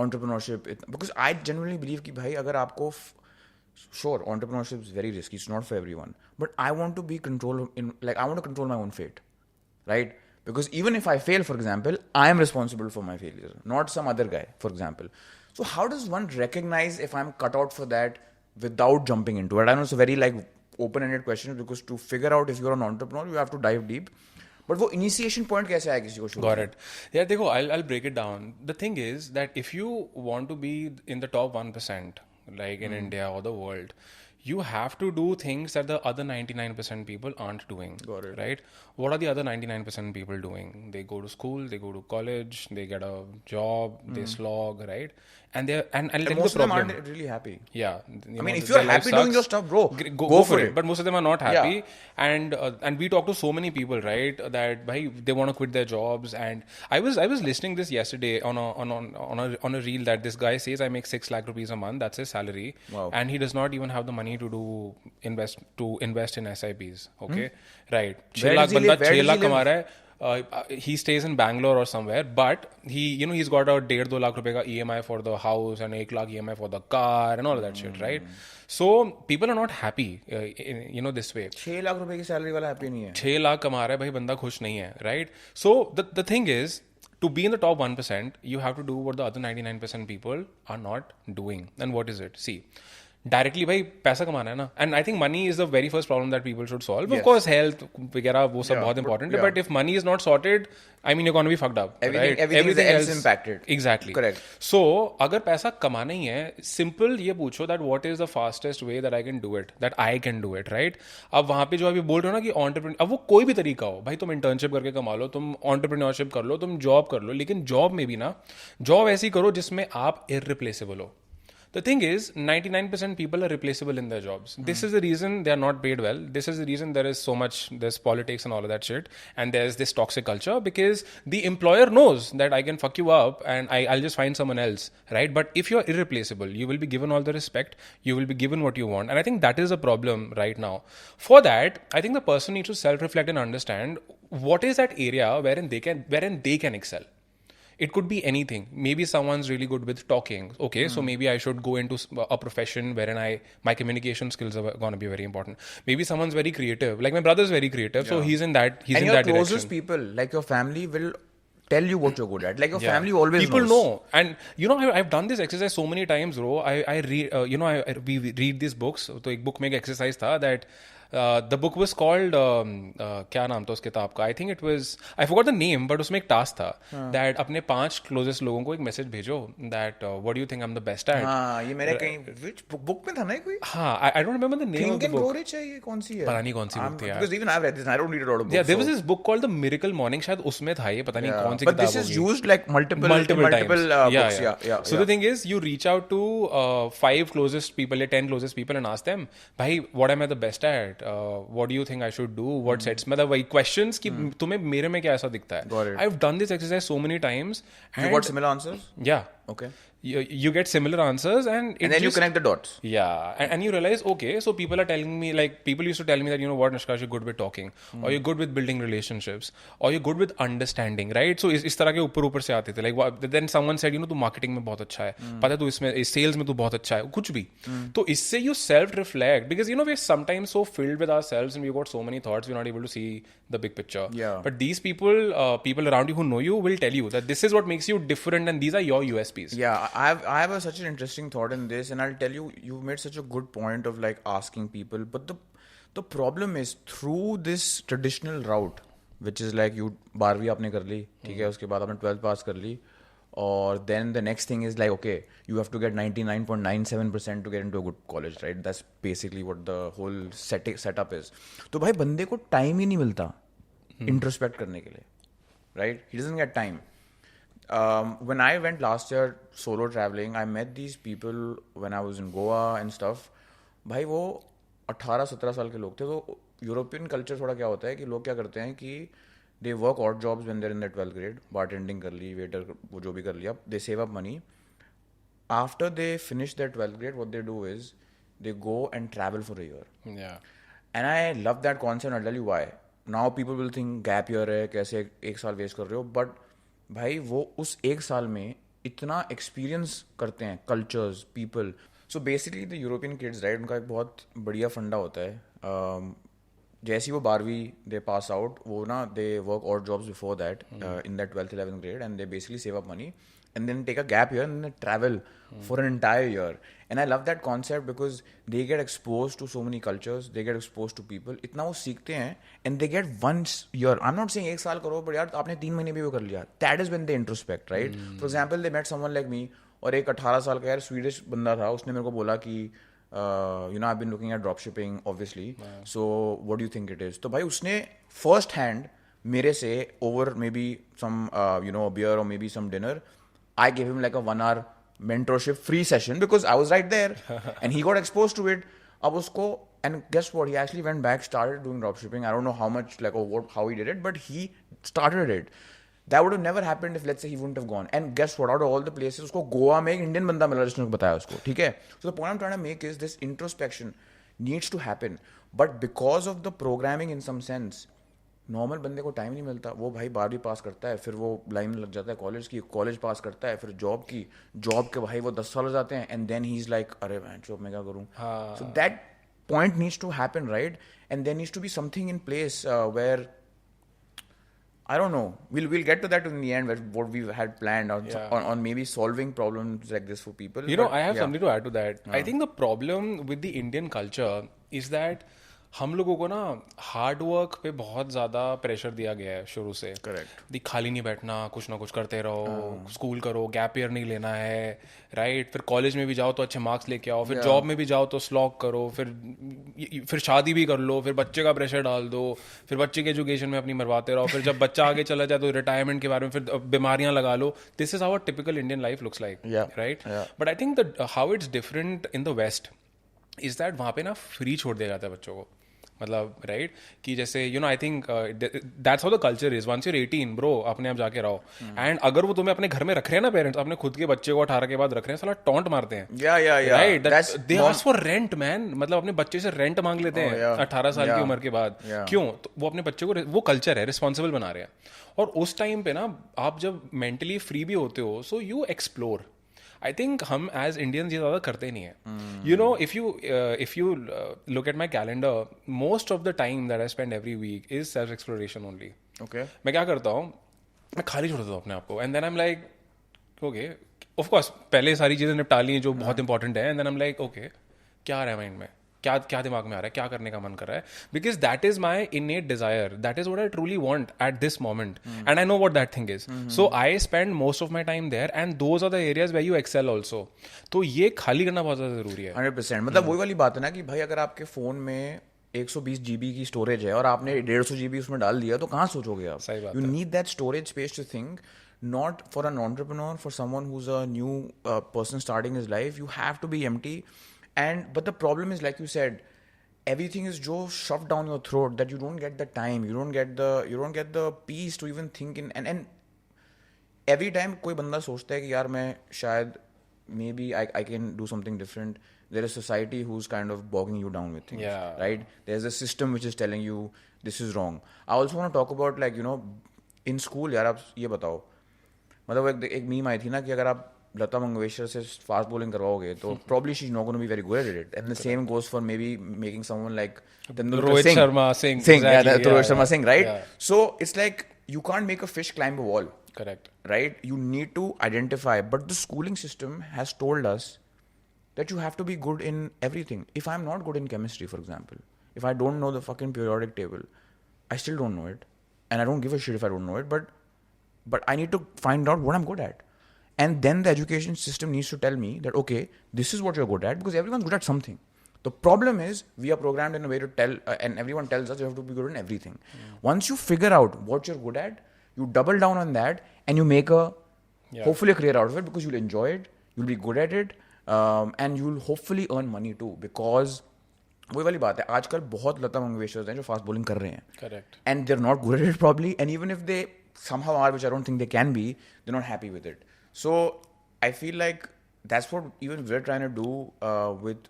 [SPEAKER 1] entrepreneurship, because I genuinely believe कि भाई अगर आपको sure, entrepreneurship is very risky. It's not for everyone. But I want to be I want to control my own fate, right? Because even if I fail, for example, I am responsible for my failure, not some other guy, for example. So how does one recognize if I'm cut out for that without jumping into it? I know it's a very open-ended question, because to figure out if you're an entrepreneur, you have to dive deep. But वो initiation point कैसे आया किसी को शुरू?
[SPEAKER 2] Got it. Yeah, देखो, I'll break it down. The thing is that if you want to be in the top 1%, like in India or the world, you have to do things that the other 99% people aren't doing.
[SPEAKER 1] Got it.
[SPEAKER 2] Right? What are the other 99% people doing? They go to school, they go to college, they get a job, they slog, right? And they're and I'll tell you the
[SPEAKER 1] most of them
[SPEAKER 2] problem.
[SPEAKER 1] aren't really happy.
[SPEAKER 2] Yeah,
[SPEAKER 1] I mean, if you're happy doing your stuff, bro,
[SPEAKER 2] go for it. But most of them are not happy,
[SPEAKER 1] Yeah.
[SPEAKER 2] and we talk to so many people, right? That bhai, they want to quit their jobs. And I was listening this yesterday on a reel that this guy says I make 6 lakh rupees a month. That's his salary,
[SPEAKER 1] Wow.
[SPEAKER 2] and he does not even have the money to invest in SIPs. Okay, right? 6 lakh banda 6 lakh कमा रहा है. He stays in Bangalore or somewhere, but he's got a 1.5-2 lakh rupees ka EMI for the house and 1 lakh EMI for the car and all that shit, right? So people are not happy, this way.
[SPEAKER 1] 6 lakh रुपए की salary वाला happy नहीं है.
[SPEAKER 2] 6 लाख कमा रहा है भाई, बंदा खुश नहीं है, right? So the thing is, to be in the top 1%, you have to do what the other 99% people are not doing. And what is it? See, directly भाई पैसा कमाना है ना. And I think money is the very first problem that people should solve. Of course health वगैरह वो सब बहुत important है, but if money is not sorted, I mean you gonna be fucked up, right?
[SPEAKER 1] Everything else impacted.
[SPEAKER 2] Exactly.
[SPEAKER 1] Correct.
[SPEAKER 2] सो अगर पैसा कमाना ही है, simple ये पूछो that what is the fastest way that I can do it, that I can do it, right? अब वहां पे जो अभी बोल रहे हो ना कि एंटरप्रेन्योर, अब वो कोई भी तरीका हो भाई, तुम इंटर्नशिप करके कमा लो, तुम एंटरप्रेन्योरशिप कर लो, तुम जॉब कर लो, लेकिन जॉब में भी ना, जॉब ऐसी करो जिसमें आप इररिप्लेसेबल हो. The thing is, 99% people are replaceable in their jobs. This is the reason they are not paid well. This is the reason there's politics and all of that shit. And there's this toxic culture, because the employer knows that I can fuck you up and I'll just find someone else, right? But if you're irreplaceable, you will be given all the respect. You will be given what you want. And I think that is a problem right now. For that, I think the person needs to self-reflect and understand what is that area wherein they can excel. It could be anything. Maybe someone's really good with talking. Okay, so maybe I should go into a profession wherein my communication skills are going to be very important. Maybe someone's very creative. Like my brother's very creative, so he's in that direction.
[SPEAKER 1] And your closest people, like your family, will tell you what you're good at. Like your family always
[SPEAKER 2] people
[SPEAKER 1] knows.
[SPEAKER 2] know. And I've done this exercise so many times, bro. I read, we read these books. So एक book में एक exercise था that the book was called क्या नाम था उस किताब का? I think it was, I forgot the name, but उसमें एक task था that अपने 5 closest लोगों को एक message भेजो that what do you think I'm the best at.
[SPEAKER 1] हाँ, ये मेरे कहीं which book में था ना कोई?
[SPEAKER 2] हाँ, I don't remember the name of the book.
[SPEAKER 1] Think and Grow Rich है ये, कौन सी है?
[SPEAKER 2] पता नहीं कौन सी book थी यार.
[SPEAKER 1] Because even I've read this and I don't read a lot of books.
[SPEAKER 2] Yeah, there was this book called The Miracle Morning, शायद उसमें था ये, पता नहीं कौन सी किताब होगी.
[SPEAKER 1] But this is used like multiple
[SPEAKER 2] times.
[SPEAKER 1] books. Yeah.
[SPEAKER 2] So the thing is, you reach out to 5 closest people, 10 closest people and ask them, भाई, what am I the best at? What do you think I should do? What sets? मतलब वही questions कि तुम्हें मेरे में क्या ऐसा दिखता है?
[SPEAKER 1] Got it.
[SPEAKER 2] I've done this exercise so many times.
[SPEAKER 1] You got similar answers?
[SPEAKER 2] Yeah.
[SPEAKER 1] Okay.
[SPEAKER 2] You get similar answers and
[SPEAKER 1] then you connect the dots.
[SPEAKER 2] Yeah, and you realize, okay, so people are telling me, like, people used to tell me that, you know what, Nishkash, you're good with talking, or you're good with building relationships, or you're good with understanding, right? So इस तरह के ऊपर से आते थे. Like then someone said, तू marketing में बहुत अच्छा है, पता है तू इसमें sales में तू बहुत अच्छा है, कुछ भी. तो इससे you self reflect, because we're sometimes so filled with ourselves and we've got so many thoughts, we're not able to see the big picture.
[SPEAKER 1] Yeah.
[SPEAKER 2] But these people around you who know you will tell you that this is what makes you different and these are your USPs.
[SPEAKER 1] Yeah, I have such an interesting thought in this, and I'll tell you, you made such a good point of like asking people. But the problem is, through this traditional route, which is like you 12वीं आपने कर ली, ठीक है, उसके बाद आपने 12th पास कर ली, और then the next thing is like, okay, you have to get 99.97% to get into a good college, right? That's basically what the whole setup is. तो भाई बंदे को time ही नहीं मिलता introspect करने के लिए, right? He doesn't get time. When I went last year solo traveling, I met these people when I was in Goa and stuff. भाई वो 18-17 साल के लोग थे. तो यूरोपियन कल्चर थोड़ा क्या होता है कि लोग क्या करते हैं कि they work odd jobs when they're in their 12th grade, bartending कर ली, waiter वो जो भी कर लिया, they save up money. After they finish their 12th grade, what they do is they go and travel for a year.
[SPEAKER 2] Yeah.
[SPEAKER 1] And I love that concept. I'll tell you why. Now people will think gap year है, कैसे एक साल waste कर रहे हो, but भाई वो उस एक साल में इतना एक्सपीरियंस करते हैं, cultures, people. So basically the European kids, right, उनका एक बहुत बढ़िया फंडा होता है. जैसे ही वो 12वीं दे पास आउट, वो ना दे वर्क और jobs before that in that 12th 11th grade, and they basically save up money and then take a gap year and then travel for an entire year. And I love that concept because they get exposed to so many cultures, they get exposed to people. इतना वो सीखते हैं and they get once year. I'm not saying एक साल करो, but यार आपने 3 महीने भी वो कर लिया. That is when they introspect, right? For example, they met someone like me, और एक 18 साल का यार स्वीडिश बंदा था, उसने मेरे को बोला कि I've been looking at drop shipping, obviously. So what do you think it is? तो भाई उसने first hand मेरे से over maybe some a beer or maybe some dinner, I gave him like a 1 hour mentorship free session because I was right there and he got exposed to it. अब उसको, and guess what, he actually went back, started doing dropshipping. I don't know how much, like, how he did it, but he started it. That would have never happened if, let's say, he wouldn't have gone. And guess what, out of all the places, उसको गोवा में एक Indian बंदा मिला जिसने बताया उसको, ठीक है. So the point I'm trying to make is this introspection needs to happen, but because of the programming in some sense, normal बंदे को टाइम नहीं मिलता. वो भाई 12वीं पास करता है, फिर वो लाइन में लग जाता है कॉलेज की, कॉलेज पास करता है, फिर जॉब की, जॉब के भाई वो 10 साल हो जाते हैं, and then he is like अरे मैं जॉब में क्या करूँ. So that point needs to happen, right, and there needs to be something in place where I don't know. We'll get to that in the end, what we had planned on maybe solving problems like this for people.
[SPEAKER 2] I have something to add to that. I think the problem with the Indian culture is that हम लोगों को ना hard work पे बहुत ज़्यादा pressure दिया गया है शुरू से. करेक्ट. खाली नहीं बैठना, कुछ ना कुछ करते रहो, स्कूल करो, गैप ईयर नहीं लेना है, राइट. फिर कॉलेज में भी जाओ तो अच्छे मार्क्स लेके आओ, फिर जॉब में भी जाओ तो स्लॉग करो, फिर शादी भी कर लो, फिर बच्चे का प्रेशर डाल दो, फिर बच्चे के एजुकेशन में अपनी मरवाते रहो, फिर जब बच्चा आगे चला जाए तो रिटायरमेंट के बारे में फिर बीमारियां लगा लो. This is how a typical Indian life looks like, right. But I think how it's different in the west is that वहाँ पे ना फ्री छोड़ दिया जाता है बच्चों को. मतलब राइट कि जैसे I think that's how the culture is. Once you're 18 bro, अपने आप जाके रहो. एंड अगर वो तुम्हें अपने घर में रख रहे हैं ना पेरेंट्स, अपने खुद के बच्चे को 18 के बाद रख रहे हैं, साला टॉन्ट मारते हैं. Right, they ask for rent man. मतलब अपने बच्चे से रेंट मांग लेते हैं 18 साल की उम्र के बाद. क्यों? तो वो अपने बच्चे को, वो कल्चर है, रिस्पॉन्सिबल बना रहे हैं. और उस टाइम पे ना आप जब मेंटली फ्री भी होते हो, so you explore. I think हम एज इंडियंस ये ज़्यादा करते नहीं है. If you look at my calendar, most of the time that I spend every week is self exploration only. Okay, मैं क्या करता हूँ, मैं खाली छोड़ देता हूँ अपने आप को, and then I am like okay, of course पहले सारी चीज़ें निपटा ली जो बहुत इंपॉर्टेंट है, and then I am like okay, क्या आ रहा है माइंड में, क्या दिमाग में आ रहा है, क्या करने का मन कर रहा है. Because that is my innate desire, that is what I truly want at this moment, and I know what that thing is. So I spend most of my time there, and those are the areas where you excel also. तो ये खाली करना बहुत ज्यादा जरूरी है.
[SPEAKER 1] 100%. मतलब वही वाली बात है ना कि भाई अगर आपके फोन में 120 GB की स्टोरेज है और आपने 150 GB उसमें डाल दिया, तो कहाँ सोचोगे आप? You need that storage space to think. Not for an entrepreneur, for someone who's a new person starting his life, you have to be empty. But the problem is, like you said, everything is so shoved down your throat that you don't get the time, you don't get the peace to even think in. And every time कोई बंदा सोचता है कि यार मैं शायद maybe I can do something different, there is society who's kind of bogging you down with things, right? There's a system which is telling you this is wrong. I also want to talk about, like, in school, यार आप ये बताओ, मतलब एक meme आई थी ना कि अगर आप लता मंगेशकर से फास्ट बॉलिंग करवाओगे तो probably she's not going to be very good at it. And the same goes for maybe making someone like
[SPEAKER 2] Rohit Sharma Singh.
[SPEAKER 1] Rohit Sharma Singh, right? So it's like you can't make a fish climb a wall.
[SPEAKER 2] Correct.
[SPEAKER 1] Right? You need to identify. But the schooling system has told us that you have to be good in everything. If I'm not good in chemistry, for example, if I don't know the fucking periodic table, I still don't know it. And I don't give a shit if I don't know it. But I need to find out what I'm good at. And then the education system needs to tell me that, okay, this is what you're good at, because everyone's good at something. The problem is we are programmed in a way to tell, and everyone tells us you have to be good in everything. Once you figure out what you're good at, you double down on that and you make hopefully a career out of it, because you'll enjoy it, you'll be good at it, and you'll hopefully earn money too, because वही वाली बात है, आजकल बहुत लता मंगेशकर हैं जो fast bowling कर रहे हैं,
[SPEAKER 2] correct,
[SPEAKER 1] and they are not good at it probably, and even if they somehow are, which I don't think they can be, they're not happy with it. So I feel like that's what even we're trying to do with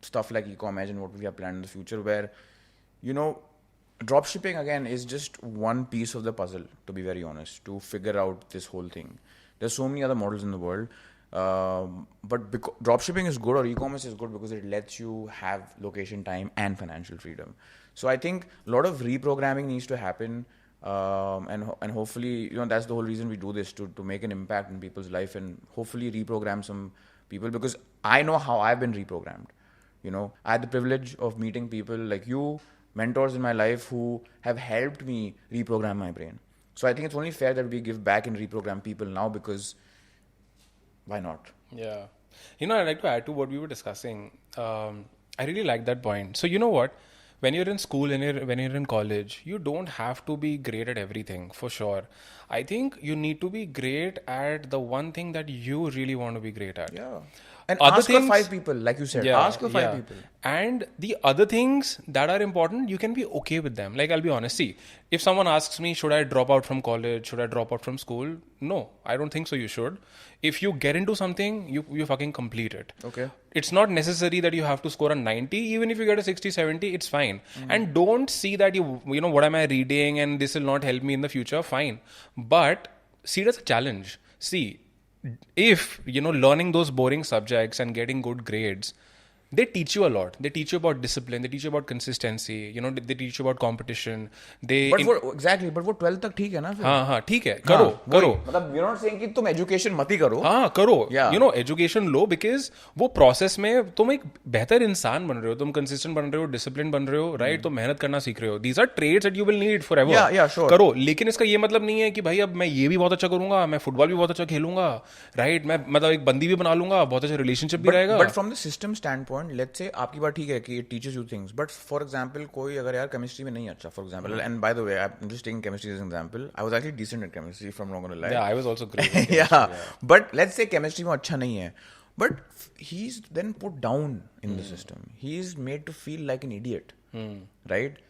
[SPEAKER 1] stuff like Ecom Edge and what we have planned in the future, where, you know, drop shipping again is just one piece of the puzzle, to be very honest, to figure out this whole thing. There's so many other models in the world, but drop shipping is good, or e-commerce is good because it lets you have location, time, and financial freedom. So I think a lot of reprogramming needs to happen. And hopefully, you know, that's the whole reason we do this, to make an impact in people's life and hopefully reprogram some people, because I know how I've been reprogrammed. You know, I had the privilege of meeting people like you, mentors in my life, who have helped me reprogram my brain. So I think it's only fair that we give back and reprogram people now, because why not?
[SPEAKER 2] Yeah. You know, I'd like to add to what we were discussing. I really like that point. So, you know what? When you're in school and when you're in college, you don't have to be great at everything, for sure. I think you need to be great at the one thing that you really want to be great at.
[SPEAKER 1] Yeah. And
[SPEAKER 2] Other
[SPEAKER 1] ask for
[SPEAKER 2] things,
[SPEAKER 1] 5 people, like you said. Ask for 5 people.
[SPEAKER 2] And the other things that are important, you can be okay with them. Like, I'll be honest. See, if someone asks me, should I drop out from college? Should I drop out from school? No, I don't think so. You should. If you get into something, you fucking complete it.
[SPEAKER 1] Okay.
[SPEAKER 2] It's not necessary that you have to score a 90. Even if you get a 60, 70, it's fine. And don't see that you know, what am I reading and this will not help me in the future. Fine. But see it as a challenge. See, if, you know, learning those boring subjects and getting good grades, they teach you a lot. They teach you about discipline. They teach you about consistency. You know, they teach you about competition.
[SPEAKER 1] But वो 12 तक ठीक है ना फिर?
[SPEAKER 2] हाँ, ठीक है, करो.
[SPEAKER 1] मतलब you're not saying कि तुम education मत ही करो.
[SPEAKER 2] हाँ, करो. You know, education low, because वो process में तुम एक बेहतर इंसान बन रहे हो, तुम consistent बन रहे हो, discipline बन रहे हो, right? तुम मेहनत करना सीख रहे हो. These are traits that you will need forever.
[SPEAKER 1] Yeah, sure.
[SPEAKER 2] करो. लेकिन इसका ये मतलब नहीं है कि भाई अब मैं ये भी बहुत अच्छा करूंगा, मैं फुटबॉल भी बहुत अच्छा खेलूंगा, right? मैं मतलब एक बंदी भी बना लूंगा, बहुत अच्छा relationship भी रहेगा.
[SPEAKER 1] But from the system standpoint, let's say आपकी बात ठीक है कि it teaches you things, but for example कोई अगर यार chemistry में नहीं अच्छा, for example, and by the way I'm just taking chemistry as an example, I was actually decent at chemistry, if I'm not going to lie.
[SPEAKER 2] Yeah, I was also great at chemistry.
[SPEAKER 1] yeah, but let's say chemistry में अच्छा नहीं है, but he's then put down in the system, he's made to feel like an idiot, right?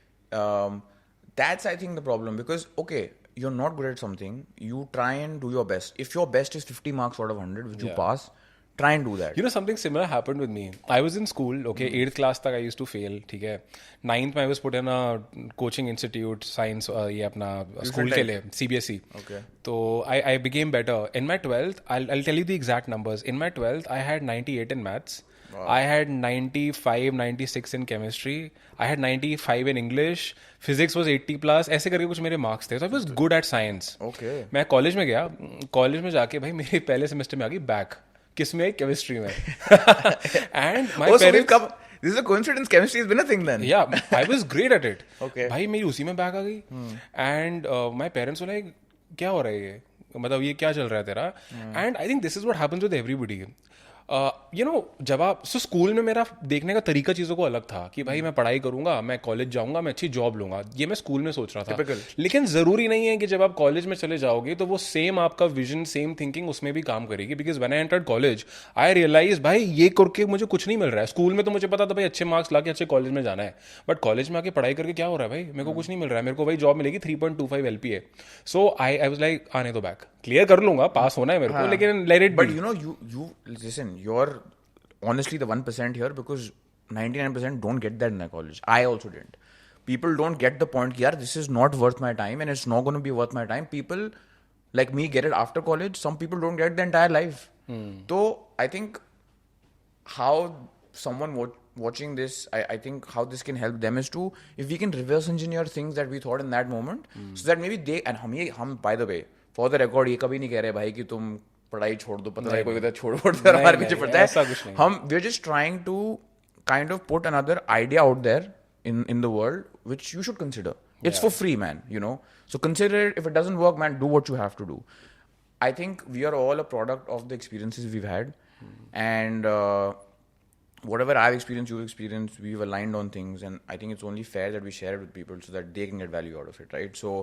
[SPEAKER 1] That's I think the problem, because okay, you're not good at something, you try and do your best. If your best is 50 marks out of 100, which you pass, try and do that.
[SPEAKER 2] You know, something similar happened with me. I was in school, okay, 8th class तक I used to fail, ठीक है. 9th में I was put in a coaching institute, science, ये अपना school के लिए, CBSE.
[SPEAKER 1] Okay.
[SPEAKER 2] So I became better. In my 12th, I'll tell you the exact numbers. In my 12th, I had 98 in maths. Wow. I had 95, 96 in chemistry. I had 95 in English. Physics was 80 plus. ऐसे करके कुछ मेरे marks थे. So I was good at science.
[SPEAKER 1] Okay.
[SPEAKER 2] मैं college में गया. College में जाके भाई मेरे पहले semester में आ गई back. किसमें? केमिस्ट्री में. And my parents,
[SPEAKER 1] this is a coincidence, chemistry has been a thing then.
[SPEAKER 2] Yeah, I was great at it.
[SPEAKER 1] Okay.
[SPEAKER 2] भाई मेरी उसी में बैक आ गई. And my parents were like, क्या हो रहा है ये? मतलब ये क्या चल रहा है तेरा? And I think this is what happens with everybody. You know, जब आप स्कूल में मेरा देखने का तरीका चीज़ों को अलग था कि भाई मैं पढ़ाई करूंगा, मैं कॉलेज जाऊंगा, मैं अच्छी जॉब लूंगा, ये मैं स्कूल में सोच रहा था.
[SPEAKER 1] Typical.
[SPEAKER 2] लेकिन ज़रूरी नहीं है कि जब आप कॉलेज में चले जाओगे तो वो सेम आपका विजन, सेम थिंकिंग उसमें भी काम करेगी. Because when I entered college I realise भाई ये करके मुझे कुछ नहीं मिल रहा है. स्कूल में तो मुझे पता था भाई अच्छे मार्क्स ला के अच्छे कॉलेज में जाना है, बट कॉलेज में आके पढ़ाई करके क्या हो रहा है भाई, मेरे को कुछ नहीं मिल रहा है. मेरे को भाई जॉब मिलेगी 3.25 LPA. So I was like आने दो बैक, क्लियर कर लूंगा, पास होना है मेरे को, लेकिन let it be.
[SPEAKER 1] But you know, you listen, you're honestly the 1% here, because 99% don't get that in their college. I also didn't. People don't get the point, yaar, this is not worth my time and it's not going to be worth my time. People like me get it after college. Some people don't get the entire life. So I think how someone watching this, I think how this can help them is to, if we can reverse engineer things that we thought in that moment, so that maybe they, and hum by the way, for the record, ये कभी नहीं कह रहे भाई कि तुम पढ़ाई छोड़ दो, पता नहीं कोई कहता छोड़ हमारे पीछे पड़ता है. हम we're just trying to kind of put another idea out there in the world which you should consider. It's for free, man, you know. So consider it. If it doesn't work, man, do what you have to do. I think we are all a product of the experiences we've had, and whatever I've experienced, you've experienced, we've aligned on things, and I think it's only fair that we share it with people so that they can get value out of it, right? So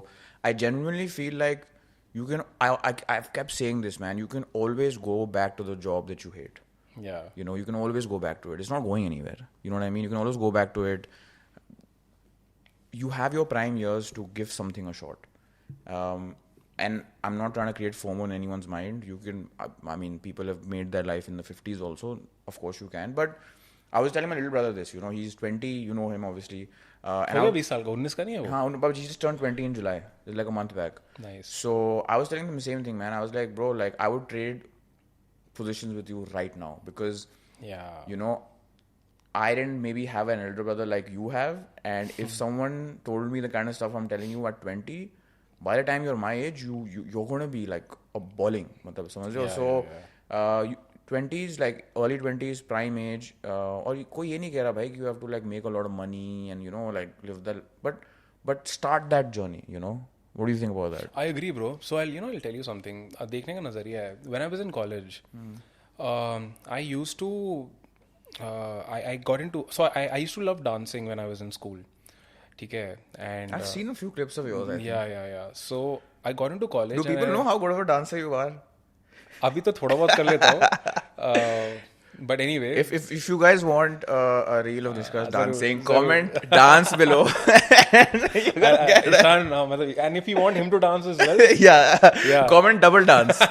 [SPEAKER 1] I genuinely feel like you can, I've kept saying this, man, you can always go back to the job that you hate.
[SPEAKER 2] Yeah.
[SPEAKER 1] You know, you can always go back to it. It's not going anywhere. You know what I mean? You can always go back to it. You have your prime years to give something a shot. And I'm not trying to create FOMO in anyone's mind. You can, I mean, people have made their life in the 50s also. Of course you can. But I was telling my little brother this, you know, he's 20, you know him obviously.
[SPEAKER 2] हो गया 20 साल का 19 का नहीं है वो?
[SPEAKER 1] हाँ, but he just turned 20 in July. It's like a month back.
[SPEAKER 2] Nice.
[SPEAKER 1] So I was telling him the same thing, man. I was like, bro, like I would trade positions with you right now because, you know, I didn't maybe have an elder brother like you have. And if someone told me the kind of stuff I'm telling you at 20, by the time you're my age, you're going to be like a balling. मतलब समझ रहे हो? So 20s, like early 20s, prime age. और कोई ये नहीं कह रहा भाई कि you have to like make a lot of money and you know like live that. But start that journey. You know, what do you think about that?
[SPEAKER 2] I agree, bro. So I'll tell you something. देखने का नजरिया है. When I was in college, I used to. I got into. So I used to love dancing when I was in school. ठीक है, and
[SPEAKER 1] I've seen a few clips of yours. I think.
[SPEAKER 2] Yeah. So I got into college.
[SPEAKER 1] Do people know how good of a dancer you are?
[SPEAKER 2] अभी तो थोड़ा बहुत कर लेता हूँ. But anyway,
[SPEAKER 1] if you guys want a reel of Nishka's dancing, comment dance below.
[SPEAKER 2] And if you want him to dance as well,
[SPEAKER 1] comment double dance.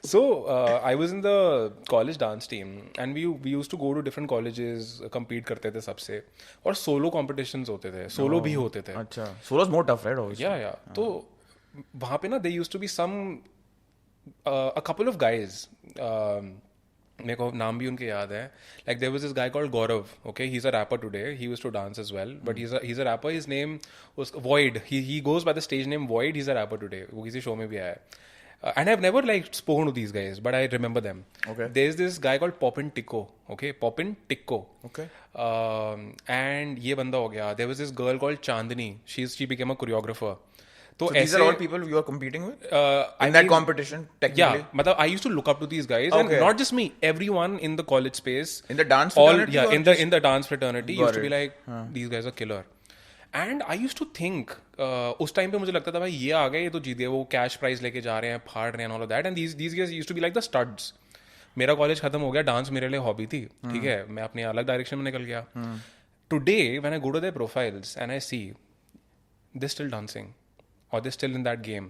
[SPEAKER 2] So I was in the college dance team, and we used to go to different colleges, compete करते थे सबसे, और solo competitions होते थे, solo भी होते थे.
[SPEAKER 1] अच्छा, solo is more tough, right? Obviously.
[SPEAKER 2] Yeah. तो वहाँ पे ना there used to be a couple of guys. मेरे को नाम भी उनके याद है. Like there was this guy called Gaurav. Okay, he's a rapper today. He used to dance as well, but he's a rapper. His name was Void. He goes by the stage name Void. He's a rapper today. वो किसी show में भी आया है. And I've never like spoken to these guys, but I remember them.
[SPEAKER 1] Okay.
[SPEAKER 2] There's this guy called Popin Tikko. Okay, Popin Tikko.
[SPEAKER 1] Okay.
[SPEAKER 2] And ये बंदा हो गया. There was this girl called Chandni. She became a choreographer.
[SPEAKER 1] So these are all people you are competing with in that competition, technically?
[SPEAKER 2] Yeah, but I used to look up to these guys, and not just me, everyone in the college space.
[SPEAKER 1] In the dance fraternity?
[SPEAKER 2] In the dance fraternity, used to be like, these guys are killer. And I used to think, उस time पे मुझे लगता था भाई ये आ गए, ये तो जीत गए, वो कैश प्राइज लेके जा रहे हैं, फाड़ रहे हैं, and all of that. And these guys used to be like the studs. मेरा कॉलेज खत्म हो गया, डांस मेरे लिए हॉबी थी, ठीक है, मैं अपने अलग डायरेक्शन में निकल गया. Today, when I go to their profiles and I see they're still dancing, or they're still in that game.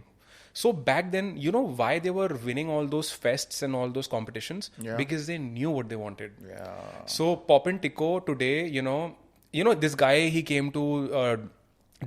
[SPEAKER 2] So back then, you know why they were winning all those fests and all those competitions?
[SPEAKER 1] Yeah.
[SPEAKER 2] Because they knew what they wanted.
[SPEAKER 1] Yeah.
[SPEAKER 2] So Popin Tikko today, you know this guy, he came to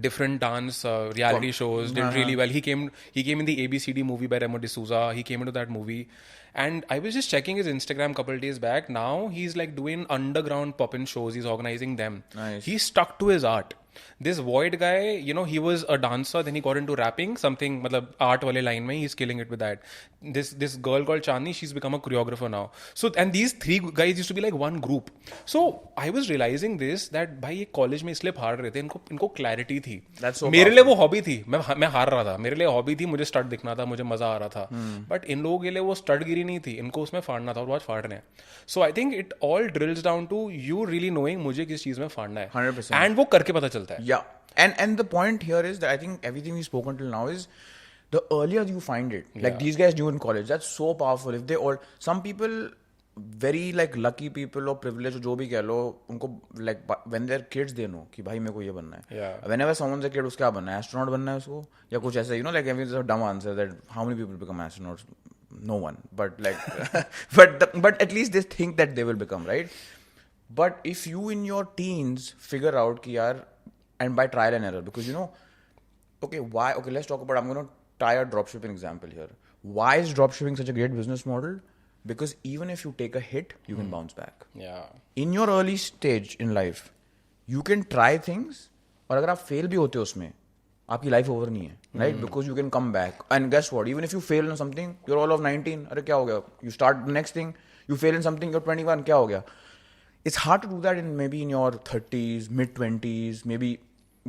[SPEAKER 2] different dance reality shows, did really well. He came in the ABCD movie by Remo D'Souza. He came into that movie. And I was just checking his Instagram a couple days back. Now he's like doing underground Popin shows. He's organizing them.
[SPEAKER 1] Nice.
[SPEAKER 2] He's stuck to his art. This Void guy, he was a dancer, then he got into rapping, something, matlab, art wale line mein, he's killing it with that. This girl called Chandni, she's become a choreographer now. So, and these three guys used to be like one group. So, I was realizing this, that bhai, ye college mein isliye हार रहे थे, इनको clarity थी.
[SPEAKER 1] That's so
[SPEAKER 2] मेरे लिए वो hobby थी, मैं हार रहा था, मेरे लिए hobby थी, मुझे stud दिखना था, मुझे मजा आ रहा था. But इन लोगों के लिए वो stud गिरी नहीं थी, इनको उसमें फाड़ना था और वो आज फाड़ रहे हैं. So, I think it all drills down to you really knowing मुझे किस चीज में फाड़ना है.
[SPEAKER 1] 100%.
[SPEAKER 2] And वो करके पता चलता है.
[SPEAKER 1] Yeah. And the point here is that I think everything we've spoken till now is the earlier you find it. Like these guys knew in college. That's so powerful. If they all, some people, very like lucky people or privileged, जो भी कह लो, उनको like when they're kids they know कि भाई मेरे को ये बनना है.
[SPEAKER 2] Yeah.
[SPEAKER 1] Whenever someone's a kid, उसको क्या बनना है? Astronaut बनना है उसको या कुछ ऐसा, like everyone's a dumb answer that how many people become astronauts? No one. But like, but at least they think that they will become, right? But if you in your teens figure out कि यार, and by trial and error, because why? Okay, let's talk about, I'm going to tie a dropshipping example here. Why is dropshipping such a great business model? Because even if you take a hit, you can bounce back.
[SPEAKER 2] Yeah.
[SPEAKER 1] In your early stage in life, you can try things, और अगर आप fail भी होते हो उसमें, आपकी life over नहीं है, right? Because you can come back. And guess what? Even if you fail in something, you're all of 19, अरे क्या हो गया? You start the next thing, you fail in something, you're 21, क्या हो गया? It's hard to do that maybe in your 30s, mid-20s, maybe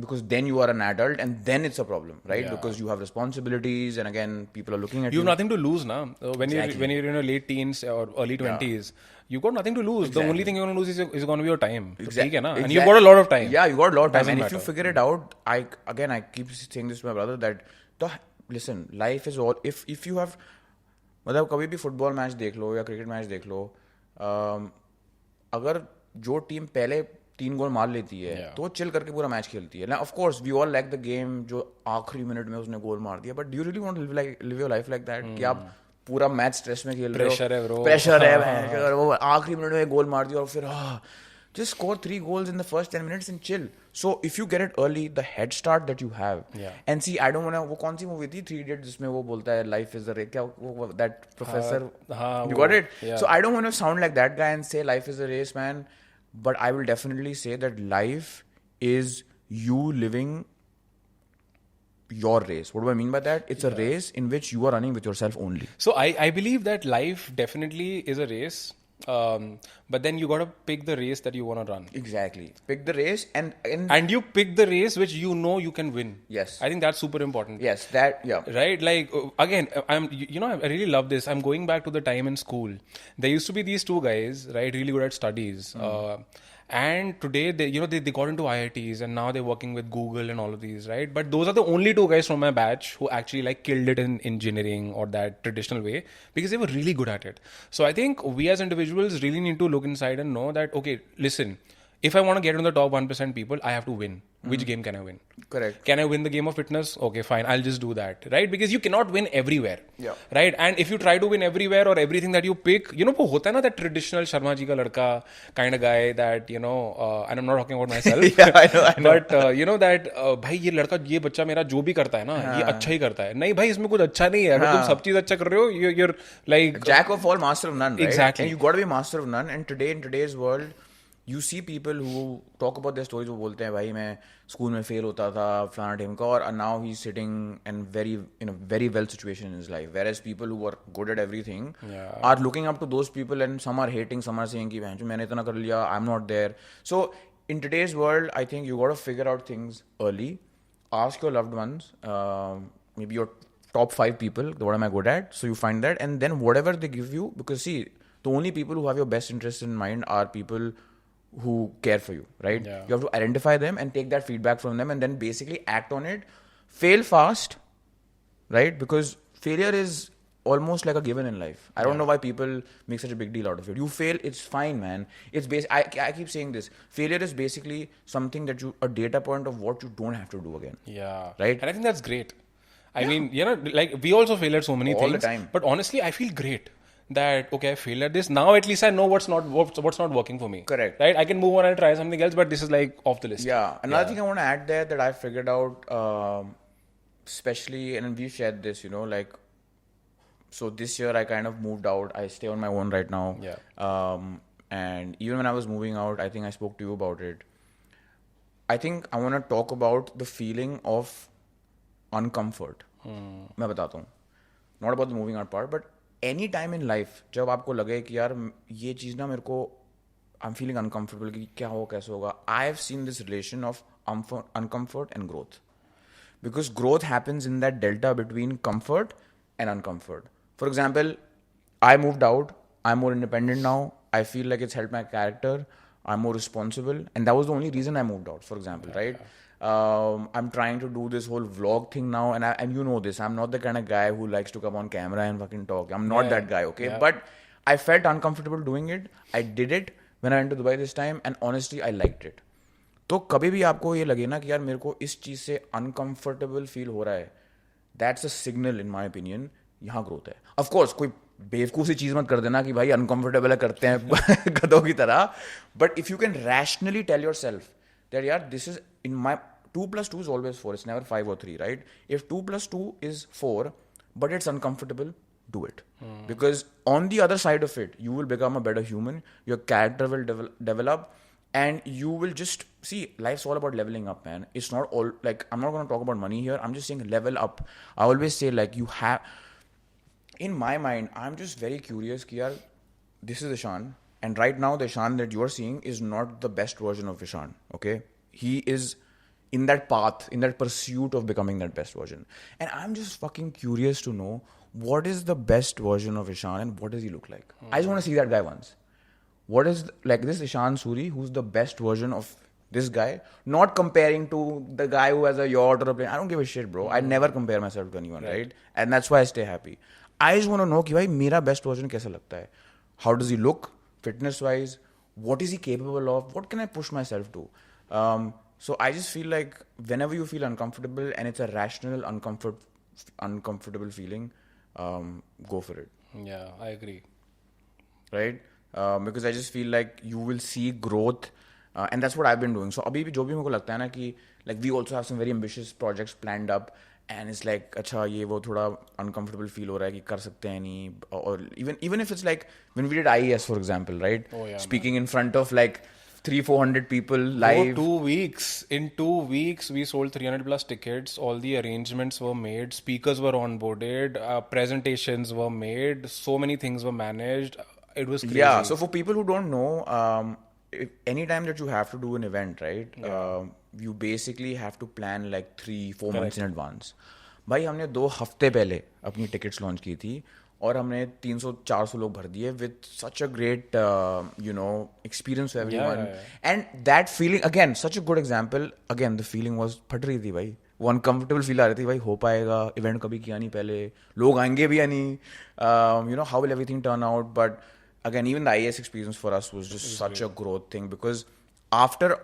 [SPEAKER 1] because then you are an adult and then it's a problem, right? Yeah. Because you have responsibilities and again, people are looking at you.
[SPEAKER 2] You have nothing to lose now. When you're in your late teens or early 20s, you've got nothing to lose. Exactly. The only thing you're going to lose is going to be your time. Exactly. And you've got a lot of time.
[SPEAKER 1] Yeah, you've got a lot of time. And if you figure it out, I keep saying this to my brother that, listen, life is all, if you have, मतलब कभी भी football match देख लो या cricket match देख लो, अगर जो team पहले 3 गोल मार लेती है तो वो चिल करके पूरा मैच खेलती है ना. Of course we all like the game जो आखिरी मिनट में उसने गोल मार दिया, but do you really want to live your life like that कि आप पूरा मैच स्ट्रेस में खेल रहे हो, प्रेशर है, वो आखिरी मिनट में गोल मार दिया और फिर just score 3 goals in the first 10 minutes and chill. So if you get it early, the head start that you have, and see, I don't wanna, वो कौन सी मूवी थी 3 Idiots जिसमें वो बोलता है life is a race, क्या वो that professor, you got it? So I don't want to sound like that guy and say life is a race, man, but I will definitely say that life is you living your race. What do I mean by that? It's a race in which you are running with yourself only.
[SPEAKER 2] So I believe that life definitely is a race. But then you got to pick the race that you want to run.
[SPEAKER 1] Exactly. Pick the race
[SPEAKER 2] and you pick the race which you know you can win.
[SPEAKER 1] Yes.
[SPEAKER 2] I think that's super important.
[SPEAKER 1] Yes, that, yeah.
[SPEAKER 2] Right? Like, again, I really love this. I'm going back to the time in school. There used to be these two guys, right? Really good at studies. And today they got into IITs and now they're working with Google and all of these, right? But those are the only two guys from my batch who actually like killed it in engineering or that traditional way because they were really good at it. So I think we as individuals really need to look inside and know that, okay, listen, if I want to get in the top 1% people, I have to win. Which game can I win?
[SPEAKER 1] Correct.
[SPEAKER 2] Can I win the game of fitness? Okay, fine. I'll just do that, right? Because you cannot win everywhere, right? And if you try to win everywhere or everything that you pick, वो होता है ना that traditional Sharma ji ka ladka kind of guy that, and I'm not talking about myself.
[SPEAKER 1] Yeah, I know.
[SPEAKER 2] But, that, भाई ये लड़का ये बच्चा मेरा जो भी करता है ना, ये अच्छा ही करता है. नहीं भाई इसमें कुछ अच्छा नहीं है. अगर तुम सब चीज अच्छा कर रहे हो, you're like...
[SPEAKER 1] Jack of all, master of none, right?
[SPEAKER 2] Exactly.
[SPEAKER 1] And you got to be master of none. And today, in today's world, you see people who talk about their stories. वो बोलते हैं भाई मैं school में fail होता था फलाना team का और now he's sitting in very well situation in his life, whereas people who are good at everything are looking up to those people and some are hating, some are saying कि मैंने इतना कर लिया, I'm not there. So in today's world, I think you got to figure out things early. Ask your loved ones, maybe your top 5 people, what am I good at? So you find that, and then whatever they give you, because see, the only people who have your best interest in mind are people who care for you, right? You have to identify them and take that feedback from them and then basically act on it. Fail fast, right? Because failure is almost like a given in life. I don't know why people make such a big deal out of it. You fail, it's fine, man. It's I keep saying this. Failure is basically something that a data point of what you don't have to do again.
[SPEAKER 2] Yeah.
[SPEAKER 1] Right?
[SPEAKER 2] And I think that's great. I mean, like we also fail at so many things.
[SPEAKER 1] All the time.
[SPEAKER 2] But honestly, I feel great that, okay, I failed at this. Now at least I know what's not working for me.
[SPEAKER 1] Correct.
[SPEAKER 2] Right? I can move on and try something else, but this is like off the list.
[SPEAKER 1] Yeah. Another thing I want to add there that I figured out, especially, and we've shared this, like, so this year I kind of moved out. I stay on my own right now.
[SPEAKER 2] Yeah.
[SPEAKER 1] And even when I was moving out, I think I spoke to you about it. I think I want to talk about the feeling of uncomfort. मैं बताता हूँ. Not about the moving out part, but any time in life जब आपको लगे कि यार ये चीज़ ना मेरे को I'm feeling uncomfortable कि क्या हो कैसे होगा. I have seen this relation of uncomfort and growth. Because growth happens in that delta between comfort and uncomfort. For example, I moved out. I'm more independent now. I feel like it's helped my character. I'm more responsible. And that was the only reason I moved out, for example, right? I'm trying to do this whole vlog thing now. And you know this. I'm not the kind of guy who likes to come on camera and fucking talk. I'm not that guy, okay? Yeah. But I felt uncomfortable doing it. I did it when I went to Dubai this time. And honestly, I liked it. तो कभी भी आपको ये लगे ना कि यार मेरे को इस चीज़ से अनकंफर्टेबल फील हो रहा है, that's a signal in my opinion, यहाँ ग्रोथ है. ऑफ कोर्स कोई बेवकूफ़ सी चीज़ मत कर देना कि भाई अनकंफर्टेबल है करते हैं गधों की तरह, but if you can rationally tell yourself that यार this is in my 2 + 2 is always 4, it's never 5 or 3, right? If 2 + 2 is 4 but it's uncomfortable, do it. Because on the other side of it you will become a better human, your character will develop. And you will just see, life's all about leveling up, man. It's not all like, I'm not going to talk about money here. I'm just saying level up. I always say like you have, in my mind, I'm just very curious ki yaar, this is Ishan. And right now the Ishan that you're seeing is not the best version of Ishan. Okay. He is in that path, in that pursuit of becoming that best version. And I'm just fucking curious to know what is the best version of Ishan and what does he look like? I just want to see that guy once. What is like this Ishan Suri, who's the best version of this guy? Not comparing to the guy who has a yacht or a plane. I don't give a shit, bro. I never compare myself to anyone, right? And that's why I stay happy. I just want to know कि भाई मेरा best version कैसा लगता है? How does he look? fitness wise, what is he capable of, what can I push myself to. So I just feel like whenever you feel uncomfortable and it's a rational uncomfortable feeling, go for it.
[SPEAKER 2] Yeah, I agree.
[SPEAKER 1] Right? Because I just feel like you will see growth, and that's what I've been doing. So अभी भी जो भी मुझे लगता है ना कि like we also have some very ambitious projects planned up, and it's like अच्छा ये वो थोड़ा uncomfortable feel हो रहा है कि कर सकते हैं नहीं, or even if it's like when we did IES for example, right?
[SPEAKER 2] Oh, yeah,
[SPEAKER 1] speaking in front of like 300-400 people live.
[SPEAKER 2] 2 weeks. In 2 weeks, we sold 300 plus tickets. All the arrangements were made. Speakers were onboarded. Presentations were made. So many things were managed. It was crazy.
[SPEAKER 1] Yeah. So for people who don't know, anytime that you have to do an event, right? You basically have to plan like 3-4 months in advance. भाई हमने 2 हफ्ते पहले अपनी tickets launch की थी और हमने 300-400 लोग भर दिए with such a great experience for everyone. And that feeling, again, such a good example. Again, the feeling was फट रही थी भाई, वो अनकम्फर्टेबल फील आ रही थी भाई, हो पाएगा, इवेंट कभी किया नहीं पहले, लोग आएंगे भी या नहीं, how will everything turn out. But again, even the IAS experience for us was just such a growth thing, because after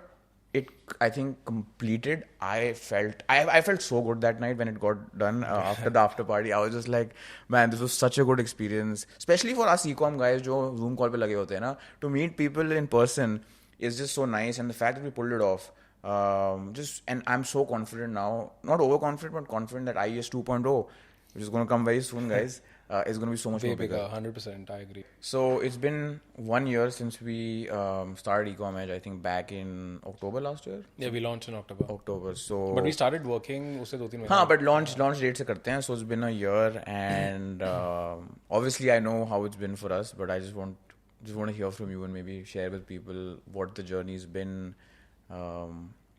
[SPEAKER 1] it, I think, completed, I felt so good that night when it got done. After the after party, I was just like, man, this was such a good experience, especially for us ecom guys जो Zoom call पे लगे होते हैं ना, to meet people in person is just so nice. And the fact that we pulled it off, and I'm so confident now, not overconfident but confident that IES 2.0, which is going to come very soon, guys, is going to be so much more bigger.
[SPEAKER 2] 100%, I agree.
[SPEAKER 1] So it's been 1 year since we started Ecom Edge, I think back in October last year.
[SPEAKER 2] Yeah, we launched in October.
[SPEAKER 1] So
[SPEAKER 2] but we started working उससे 2-3 महीने.
[SPEAKER 1] हाँ, but launch date से करते हैं. So it's been a year, and obviously I know how it's been for us, but I just want to hear from you and maybe share with people what the journey's been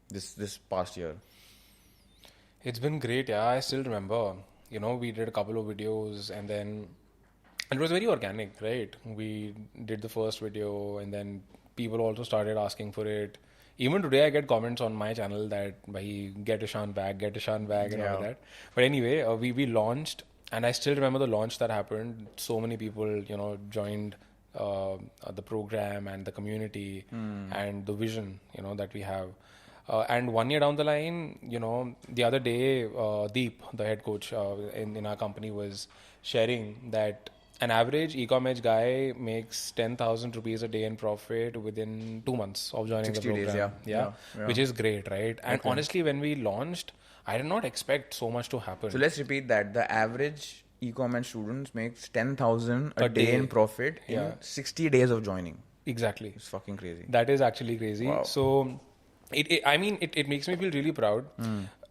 [SPEAKER 1] this past year.
[SPEAKER 2] It's been great, yeah. I still remember. We did a couple of videos, and then it was very organic, right? We did the first video, and then people also started asking for it. Even today, I get comments on my channel that, "Bhai, get Ishan back," and all that. But anyway, we launched, and I still remember the launch that happened. So many people, joined the program and the community and the vision, that we have. And 1 year down the line, the other day, Deep, the head coach in our company, was sharing that an average Ecom Edge guy makes 10,000 rupees a day in profit within 2 months of joining the program.
[SPEAKER 1] 60 days, yeah.
[SPEAKER 2] Which is great, right? And honestly, when we launched, I did not expect so much to happen.
[SPEAKER 1] So let's repeat that. The average Ecom Edge students makes 10,000 a day in profit in 60 days of joining.
[SPEAKER 2] Exactly.
[SPEAKER 1] It's fucking crazy.
[SPEAKER 2] That is actually crazy. Wow. So it makes me feel really proud.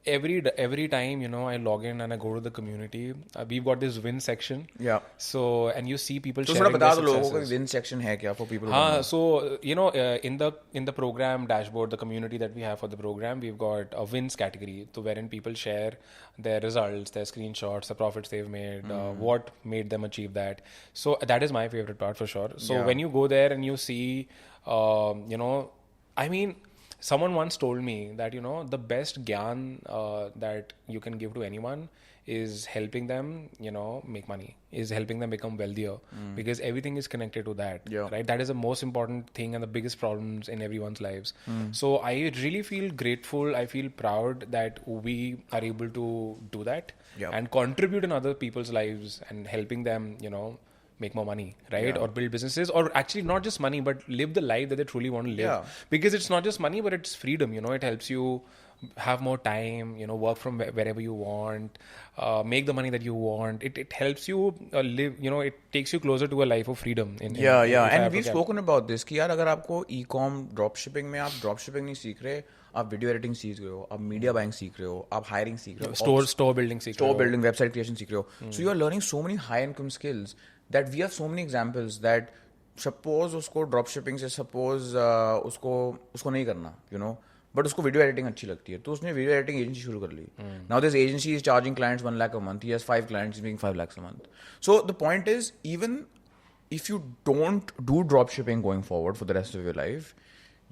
[SPEAKER 2] Every time I log in and I go to the community, we've got this win section.
[SPEAKER 1] Yeah.
[SPEAKER 2] So and you see people
[SPEAKER 1] so
[SPEAKER 2] sharing their successes.
[SPEAKER 1] लोगों को win section है क्या for people?
[SPEAKER 2] So in the program dashboard, the community that we have for the program, we've got a wins category, so wherein people share their results, their screenshots, the profits they've made, what made them achieve that. So that is my favorite part for sure. So when you go there and you see, someone once told me that, the best gyan that you can give to anyone is helping them, make money, is helping them become wealthier, because everything is connected to that, right? That is the most important thing and the biggest problems in everyone's lives. So I really feel grateful. I feel proud that we are able to do that and contribute in other people's lives and helping them, make more money, right? Or build businesses, or actually not just money, but live the life that they truly want to live. Because it's not just money, but it's freedom. It helps you have more time, work from wherever you want, make the money that you want. It helps you live, it takes you closer to a life of freedom.
[SPEAKER 1] And we've spoken about this कि यार अगर आपको e-com dropshipping में आप dropshipping नहीं सीख रहे, आप वीडियो एडिटिंग सीख रहे हो, आप मीडिया बाइंग सीख रहे हो, आप हायरिंग सीख रहे हो,
[SPEAKER 2] स्टोर बिल्डिंग,
[SPEAKER 1] वेबसाइट क्रिएशन सीख रहे हो. So you are learning so many high income skills that we have so many examples that suppose उसको ड्रॉप शिपिंग से suppose उसको नहीं करना, बट उसको वीडियो एडिटिंग अच्छी लगती है, तो उसने वीडियो एडिटिंग एजेंसी शुरू कर ली. Now this agency is charging clients 1 lakh a month. He has 5 clients, he's making 5 lakhs a month. So the point is, even if you don't do drop shipping going forward for the rest of your life,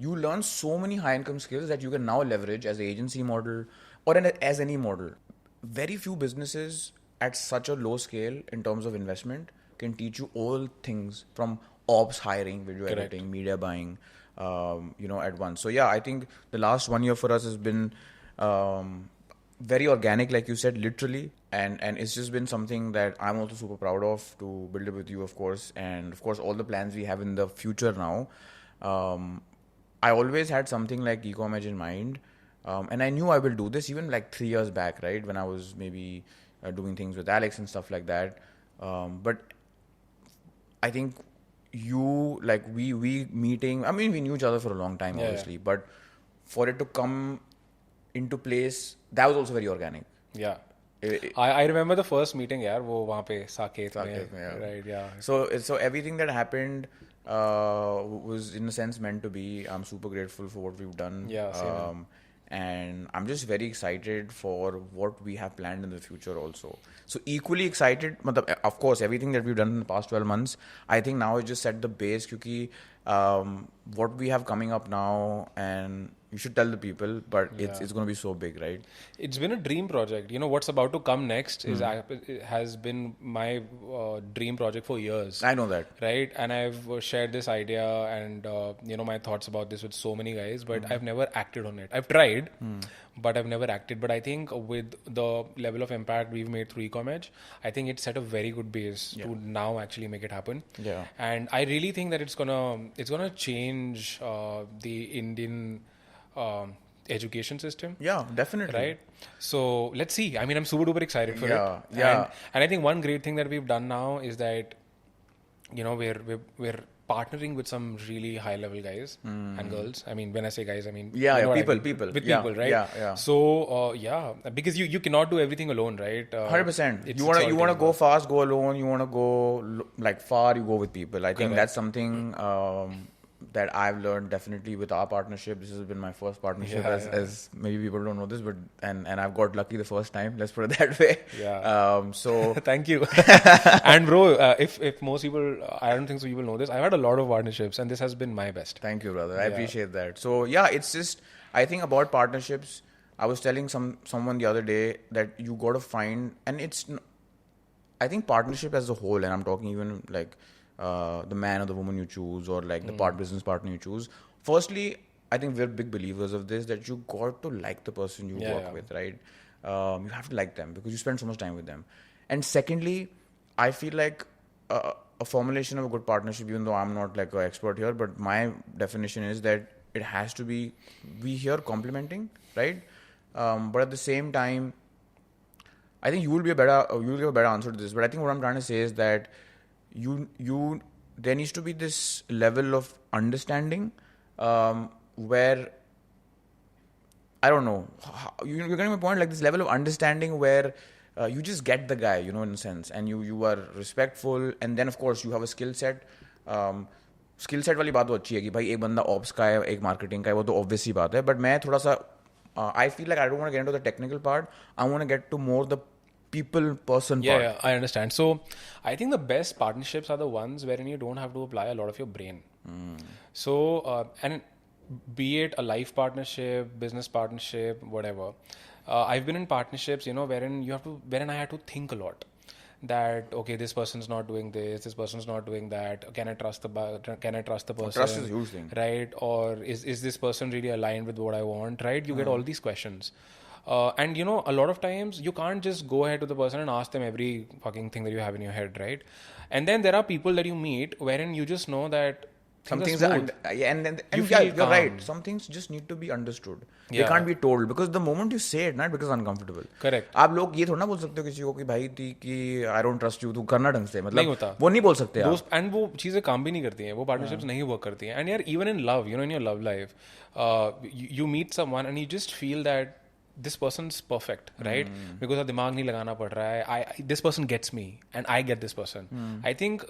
[SPEAKER 1] you learn so many high income skills that you can now leverage as an agency model or as any model. Very few businesses at such a low scale in terms of investment can teach you all things, from ops hiring, video editing, media buying, at once. So yeah, I think the last 1 year for us has been very organic, like you said, literally, and it's just been something that I'm also super proud of to build it with you, of course, and of course all the plans we have in the future now. I always had something like Ecom Edge in mind, and I knew I will do this even like 3 years back, right, when I was maybe doing things with Alex and stuff like that. But I think we meeting. I mean, we knew each other for a long time, obviously, but for it to come into place, that was also very organic.
[SPEAKER 2] Yeah. I remember the first meeting, yaar, wo wahan pe Saket mein,
[SPEAKER 1] yeah.
[SPEAKER 2] Right, yeah.
[SPEAKER 1] So everything that happened was in a sense meant to be. I'm super grateful for what we've done.
[SPEAKER 2] Yeah, same.
[SPEAKER 1] And I'm just very excited for what we have planned in the future also. So equally excited, of course, everything that we've done in the past 12 months, I think now is just set the base, because what we have coming up now, and you should tell the people, but it's going to be so big, right?
[SPEAKER 2] It's been a dream project. What's about to come next has been my dream project for years.
[SPEAKER 1] I know that.
[SPEAKER 2] Right? And I've shared this idea and, my thoughts about this with so many guys, but I've never acted on it. I've tried, but I've never acted. But I think with the level of impact we've made through Ecom Edge, I think it set a very good base to now actually make it happen.
[SPEAKER 1] Yeah.
[SPEAKER 2] And I really think that it's gonna change the Indian education system.
[SPEAKER 1] Yeah, definitely.
[SPEAKER 2] Right? So let's see. I mean, I'm super duper excited for it.
[SPEAKER 1] Yeah.
[SPEAKER 2] And I think one great thing that we've done now is that, we're partnering with some really high level guys and girls. I mean, when I say guys, I mean
[SPEAKER 1] people.
[SPEAKER 2] With people, right?
[SPEAKER 1] Yeah.
[SPEAKER 2] So because you cannot do everything alone, right?
[SPEAKER 1] 100%. You want to go fast, go alone. You want to go like far, you go with people. I think that's something that I've learned definitely with our partnership. This has been my first partnership, as maybe people don't know this, but and I've got lucky the first time. Let's put it that way.
[SPEAKER 2] Yeah.
[SPEAKER 1] So
[SPEAKER 2] thank you. And bro, if most people, I don't think so people know this, I've had a lot of partnerships, and this has been my best.
[SPEAKER 1] Thank you, brother. I appreciate that. So yeah, it's just, I think about partnerships. I was telling someone the other day that you got to find, and I think partnership as a whole, and I'm talking even like the man or the woman you choose, or like the business partner you choose. Firstly, I think we're big believers of this, that you got to like the person you work with, right? You have to like them because you spend so much time with them. And secondly, I feel like a formulation of a good partnership, even though I'm not like an expert here, but my definition is that it has to be, we hear complimenting, right? But at the same time, I think you will give a better answer to this. But I think what I'm trying to say is that there needs to be this level of understanding where, I don't know, you're getting my point, like this level of understanding where you just get the guy, in a sense, and you are respectful, and then of course you have a skill set. Skill set वाली बात तो अच्छी है कि भाई एक बंदा ops का है, एक मार्केटिंग का है, वो तो ऑब्वियस ही बात है, बट मैं थोड़ा सा I feel like I don't want to get into the technical part. I want to get to more the person part.
[SPEAKER 2] Yeah, I understand. So I think the best partnerships are the ones wherein you don't have to apply a lot of your brain. So and be it a life partnership, business partnership, whatever. I've been in partnerships, wherein I had to think a lot. That okay, this person's not doing this person's not doing that. Can I trust the person?
[SPEAKER 1] Trust is a huge thing,
[SPEAKER 2] right? Or is this person really aligned with what I want? Right? You get all these questions. And a lot of times you can't just go ahead to the person and ask them every fucking thing that you have in your head, right? And then there are people that you meet wherein you just know that
[SPEAKER 1] some things are you're right. Some things just need to be understood. They can't be told, because the moment you say it, not because it's uncomfortable.
[SPEAKER 2] Correct.
[SPEAKER 1] आप लोग ये थोड़ा ना बोल सकते हो किसी को कि भाई कि I don't trust you, तू करना ढंग से, मतलब नहीं होता, वो नहीं बोल सकते आप.
[SPEAKER 2] And वो चीजें काम भी नहीं करती हैं, वो partnerships नहीं work करती हैं. And यार, even in love, in your love life, you meet someone and you just feel that this person's perfect, right? Because दिमाग नहीं लगाना पड़ रहा है. This person gets me and I get this person. I think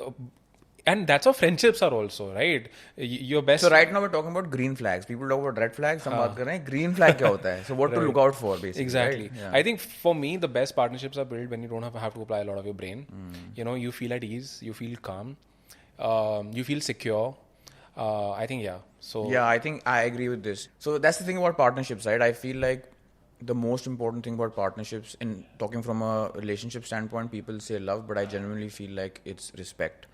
[SPEAKER 2] and that's how friendships are also, right? Your best.
[SPEAKER 1] So right now we're talking about green flags. People talk about red flags. हम बात कर रहे हैं green flag क्या होता है? So what to look out for, basically.
[SPEAKER 2] Exactly.
[SPEAKER 1] Right? Yeah.
[SPEAKER 2] I think for me the best partnerships are built when you don't have to apply a lot of your brain. You feel at ease. You feel calm. You feel secure. I think So
[SPEAKER 1] yeah, I think I agree with this. So that's the thing about partnerships, right? I feel like the most important thing about partnerships, in talking from a relationship standpoint, people say love, but I genuinely feel like it's respect.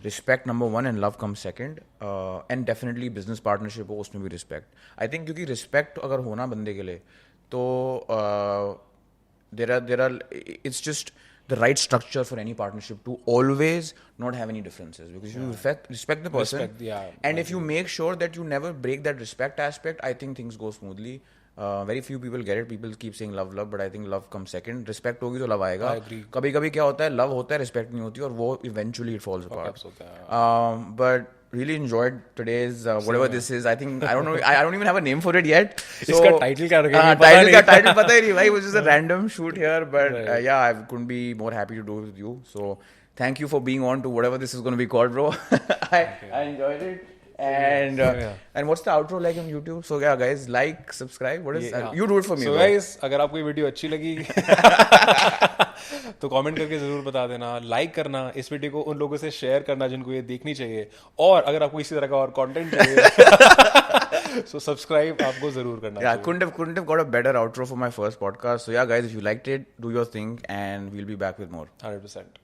[SPEAKER 1] Respect number one and love comes second. And definitely business partnership हो उसमें भी respect. I think क्योंकि respect अगर होना बंदे के लिए तो there are it's just the right structure for any partnership to always not have any differences, because you respect the person, and if you make sure that you never break that respect aspect, I think things go smoothly. Very few people get it. People keep saying love, but I think love comes second. Respect होगी तो love आएगा. कभी कभी क्या होता है, love होता है, respect नहीं होती, और वो eventually it falls apart. But really enjoyed today's whatever this is. I think I don't know. I don't even have a name for it yet. So,
[SPEAKER 2] इसका title क्या रखेंगे?
[SPEAKER 1] Title पता ही नहीं भाई. It was just a random shoot here, but yeah, I couldn't be more happy to do it with you. So thank you for being on to whatever this is going to be called, bro. I enjoyed it. And what's the outro like on YouTube? So yeah, guys, like, subscribe. What is you do it for me?
[SPEAKER 2] So guys, अगर आपको ये video अच्छी लगी तो comment करके जरूर बता देना, लाइक करना, इस वीडियो को उन लोगों से शेयर करना जिनको ये देखनी चाहिए, और अगर आपको इसी तरह का और कंटेंट चाहिए so सब्सक्राइब आपको जरूर करना चाहिए.
[SPEAKER 1] Couldn't have got a better outro for my first podcast. So yeah, guys, if you liked it, do your thing, and we'll be back with more.
[SPEAKER 2] 100%.